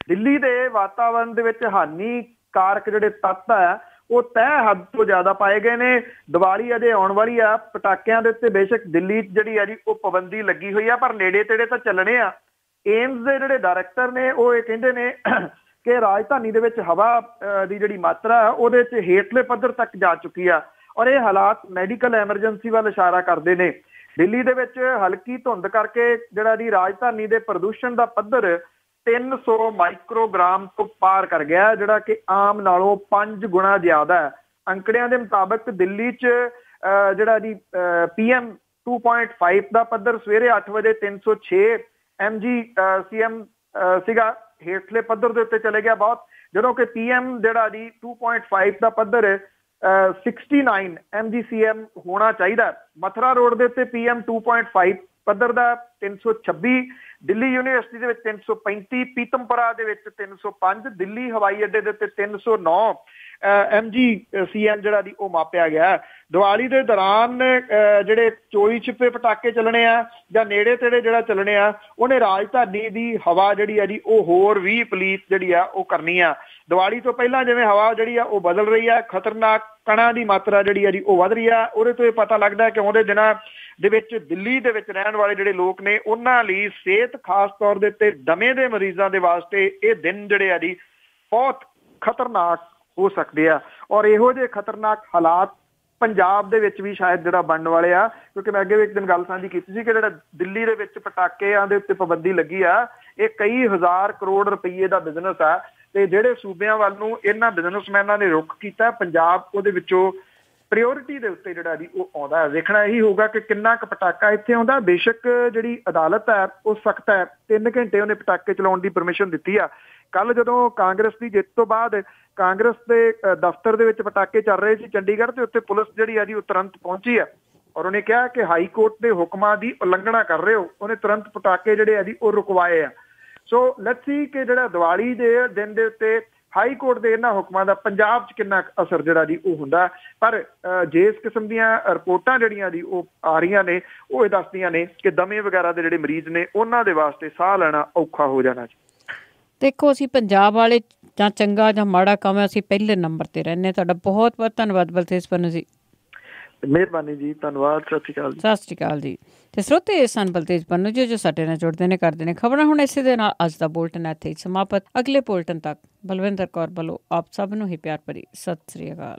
ਦਿੱਲੀ ਦੇ ਵਾਤਾਵਰਣ ਦੇ ਵਿੱਚ ਹਾਨੀਕਾਰਕ ਜਿਹੜੇ ਤੱਤ ਆ ਉਹ ਤੈਅ ਹੱਦ ਤੋਂ ਜ਼ਿਆਦਾ ਪਾਏ ਗਏ ਨੇ। ਦੀਵਾਲੀ ਅਜੇ ਆਉਣ ਵਾਲੀ ਆ, ਪਟਾਕਿਆਂ ਦੇ ਉੱਤੇ ਬੇਸ਼ੱਕ ਦਿੱਲੀ ਜਿਹੜੀ ਆ ਜੀ ਉਹ ਪਾਬੰਦੀ ਲੱਗੀ ਹੋਈ ਆ, ਪਰ ਨੇੜੇ ਤੇੜੇ ਤਾਂ ਚੱਲਣੇ ਆ। ਏਮਸ ਦੇ ਜਿਹੜੇ ਡਾਇਰੈਕਟਰ ਨੇ ਉਹ ਇਹ ਕਹਿੰਦੇ ਨੇ ਕਿ ਰਾਜਧਾਨੀ ਦੇ ਵਿੱਚ ਹਵਾ ਦੀ ਜਿਹੜੀ ਮਾਤਰਾ ਉਹਦੇ 'ਚ ਹੇਠਲੇ ਪੱਧਰ ਤੱਕ ਜਾ ਚੁੱਕੀ ਆ ਔਰ ਇਹ ਹਾਲਾਤ ਮੈਡੀਕਲ ਐਮਰਜੈਂਸੀ ਵੱਲ ਇਸ਼ਾਰਾ ਕਰਦੇ ਨੇ। ਦਿੱਲੀ ਦੇ ਵਿੱਚ ਹਲਕੀ ਧੁੰਦ ਕਰਕੇ ਜਿਹੜਾ ਜੀ ਰਾਜਧਾਨੀ ਦੇ ਪ੍ਰਦੂਸ਼ਣ ਦਾ ਪੱਧਰ 300 ਮਾਈਕਰੋਗ੍ਰਾਮ ਤੋਂ ਪਾਰ ਕਰ ਗਿਆ, ਜਿਹੜਾ ਕਿ ਆਮ ਨਾਲੋਂ 5 ਗੁਣਾ ਜ਼ਿਆਦਾ ਹੈ। ਅੰਕੜਿਆਂ ਦੇ ਮੁਤਾਬਕ ਦਿੱਲੀ 'ਚ ਜਿਹੜਾ ਜੀ PM 2.5 ਦਾ ਪੱਧਰ ਸਵੇਰੇ 8 ਵਜੇ 306 mg/cm ਸੀਗਾ, ਹੇਠਲੇ ਪੱਧਰ ਦੇ ਉੱਤੇ ਚਲੇ ਗਿਆ ਬਹੁਤ, ਜਦੋਂ ਕਿ PM ਜਿਹੜਾ ਜੀ 2.5 ਦਾ ਪੱਧਰ 69 mg/cm ਹੋਣਾ ਚਾਹੀਦਾ। ਮਥੁਰਾ ਰੋਡ ਦੇ ਉੱਤੇ PM 2.5 ਪੱਧਰ ਦਾ 326, ਦਿੱਲੀ ਯੂਨੀਵਰਸਿਟੀ ਦੇ ਵਿੱਚ 335, ਪੀਤਮਪੁਰਾ ਦੇ ਵਿੱਚ 305, ਦਿੱਲੀ ਹਵਾਈ ਅੱਡੇ ਦੇ ਉੱਤੇ 309 mg/cm ਜਿਹੜਾ ਦੀ ਉਹ ਮਾਪਿਆ ਗਿਆ। ਦੀਵਾਲੀ ਦੇ ਦੌਰਾਨ ਜਿਹੜੇ ਚੋਰੀ ਛਿਪੇ ਪਟਾਕੇ ਚੱਲਣੇ ਆ ਜਾਂ ਨੇੜੇ ਤੇੜੇ ਜਿਹੜਾ ਚੱਲਣੇ ਆ ਉਹਨੇ ਰਾਜਧਾਨੀ ਦੀ ਹਵਾ ਜਿਹੜੀ ਆ ਜੀ ਉਹ ਹੋਰ ਵੀ ਪਲੀਤ ਜਿਹੜੀ ਆ ਉਹ ਕਰਨੀ ਆ। ਦੀਵਾਲੀ ਤੋਂ ਪਹਿਲਾਂ ਜਿਵੇਂ ਹਵਾ ਜਿਹੜੀ ਆ ਉਹ ਬਦਲ ਰਹੀ ਆ, ਖਤਰਨਾਕ ਕਣਾਂ ਦੀ ਮਾਤਰਾ ਜਿਹੜੀ ਆ ਜੀ ਉਹ ਵੱਧ ਰਹੀ ਆ। ਉਹਦੇ ਤੋਂ ਇਹ ਪਤਾ ਲੱਗਦਾ ਕਿ ਆਉਂਦੇ ਦਿਨਾਂ ਦੇ ਵਿੱਚ ਦਿੱਲੀ ਦੇ ਵਿੱਚ ਰਹਿਣ ਵਾਲੇ ਜਿਹੜੇ ਲੋਕ ਨੇ ਉਹਨਾਂ ਲਈ ਸਿਹਤ ਖਾਸ ਤੌਰ ਦੇ ਉੱਤੇ ਦਮੇ ਦੇ ਮਰੀਜ਼ਾਂ ਦੇ ਵਾਸਤੇ ਇਹ ਦਿਨ ਜਿਹੜੇ ਆ ਜੀ ਬਹੁਤ ਖਤਰਨਾਕ ਹੋ ਸਕਦੇ ਆ ਔਰ ਇਹੋ ਜਿਹੇ ਖਤਰਨਾਕ ਹਾਲਾਤ ਪੰਜਾਬ ਦੇ ਵਿੱਚ ਵੀ ਸ਼ਾਇਦ ਜਿਹੜਾ ਬਣਨ ਵਾਲੇ ਆ, ਕਿਉਂਕਿ ਮੈਂ ਅੱਗੇ ਵੀ ਇੱਕ ਦਿਨ ਗੱਲ ਸਾਂਝੀ ਕੀਤੀ ਸੀ ਕਿ ਜਿਹੜਾ ਦਿੱਲੀ ਦੇ ਵਿੱਚ ਪਟਾਕਿਆਂ ਦੇ ਉੱਤੇ ਪਾਬੰਦੀ ਲੱਗੀ ਆ ਇਹ ਕਈ ਹਜ਼ਾਰ ਕਰੋੜ ਰੁਪਈਏ ਦਾ ਬਿਜ਼ਨਸ ਆ ਤੇ ਜਿਹੜੇ ਸੂਬਿਆਂ ਵੱਲ ਨੂੰ ਇਹਨਾਂ ਬਿਜ਼ਨਸਮੈਨਾਂ ਨੇ ਰੁੱਖ ਕੀਤਾ, ਪੰਜਾਬ ਉਹਦੇ ਵਿੱਚੋਂ ਪ੍ਰਾਇਓਰਿਟੀ ਦੇ ਉੱਤੇ ਜਿਹੜਾ ਜੀ ਉਹ ਆਉਂਦਾ। ਵੇਖਣਾ ਇਹੀ ਹੋਊਗਾ ਕਿ ਕਿੰਨਾ ਕੁ ਪਟਾਕਾ ਇੱਥੇ ਆਉਂਦਾ। ਬੇਸ਼ੱਕ ਜਿਹੜੀ ਅਦਾਲਤ ਹੈ ਉਹ ਸਖਤ ਹੈ, 3 ਘੰਟੇ ਉਹਨੇ ਪਟਾਕੇ ਚਲਾਉਣ ਦੀ ਪਰਮਿਸ਼ਨ ਦਿੱਤੀ ਆ। ਕੱਲ ਜਦੋਂ ਕਾਂਗਰਸ ਦੀ ਜਿੱਤ ਤੋਂ ਬਾਅਦ ਕਾਂਗਰਸ ਦੇ ਦਫ਼ਤਰ ਦੇ ਵਿੱਚ ਪਟਾਕੇ ਚੱਲ ਰਹੇ ਸੀ ਚੰਡੀਗੜ੍ਹ ਤੇ ਉੱਤੇ ਪੁਲਿਸ ਜਿਹੜੀ ਆ ਜੀ ਉਹ ਤੁਰੰਤ ਪਹੁੰਚੀ ਆ ਔਰ ਉਹਨੇ ਕਿਹਾ ਕਿ ਹਾਈ ਕੋਰਟ ਦੇ ਹੁਕਮਾਂ ਦੀ ਉਲੰਘਣਾ ਕਰ ਰਹੇ ਹੋ। ਉਹਨੇ ਤੁਰੰਤ ਪਟਾਕੇ ਜਿਹੜੇ ਆ ਜੀ ਉਹ ਰੁਕਵਾਏ ਆ। ਸੋ ਲੈਟਸ ਸੀ ਕਿ ਜਿਹੜਾ ਦੀਵਾਲੀ ਦੇ ਦਿਨ ਦੇ ਉੱਤੇ ਹਾਈ ਕੋਰਟ ਦੇ ਇਹਨਾਂ ਹੁਕਮਾਂ ਦਾ ਪੰਜਾਬ 'ਚ ਕਿੰਨਾ ਅਸਰ ਜਿਹੜਾ ਜੀ ਉਹ ਹੁੰਦਾ। ਪਰ ਜੇ ਇਸ ਕਿਸਮ ਦੀਆਂ ਰਿਪੋਰਟਾਂ ਜਿਹੜੀਆਂ ਜੀ ਉਹ ਆ ਰਹੀਆਂ ਨੇ ਉਹ ਇਹ ਦੱਸਦੀਆਂ ਨੇ ਕਿ ਦਮੇ ਵਗੈਰਾ ਦੇ ਜਿਹੜੇ ਮਰੀਜ਼ ਨੇ ਉਹਨਾਂ ਦੇ ਵਾਸਤੇ ਸਾਹ ਲੈਣਾ ਔਖਾ ਹੋ ਜਾਣਾ ਜੀ। ਦੇਖੋ ਅਸੀਂ ਪੰਜਾਬ ਵਾਲੇ ਜਾਂ ਚੰਗਾ ਜਾਂ ਮਾੜਾ ਕੰਮ ਹੈ ਅਸੀਂ ਪਹਿਲੇ ਨੰਬਰ ਤੇ ਰਹਿੰਦੇ। ਤੁਹਾਡਾ ਬਹੁਤ ਬਹੁਤ ਧੰਨਵਾਦ ਬਲਤੇਜ ਪੰਨੂ ਜੀ। ਮਿਹਰਬਾਨੀ ਜੀ, ਧੰਨਵਾਦ। ਸਤਿ ਸ਼੍ਰੀ ਅਕਾਲ ਜੀ। ਸਤਿ ਸ਼੍ਰੀ ਅਕਾਲ ਜੀ। ਤੇ ਸਰੋਤੇ ਸਨ ਬਲਤੇਜ ਪੰਨੂ ਜੀ ਜੋ ਸਾਡੇ ਨਾਲ ਜੁੜਦੇ ਨੇ ਕਰਦੇ ਨੇ ਖਬਰਾਂ। ਹੁਣ ਇਸੇ ਦੇ ਨਾਲ ਅੱਜ ਦਾ ਬੁਲਟਨ ਇੱਥੇ ਸਮਾਪਤ। ਅਗਲੇ ਬੁਲਟਨ ਤੱਕ ਬਲਵਿੰਦਰ ਕੌਰ ਵੱਲੋਂ ਆਪ ਸਭ ਨੂੰ ਹੀ ਪਿਆਰ ਭਰੀ ਸਤਿ ਸ਼੍ਰੀ ਅਕਾਲ।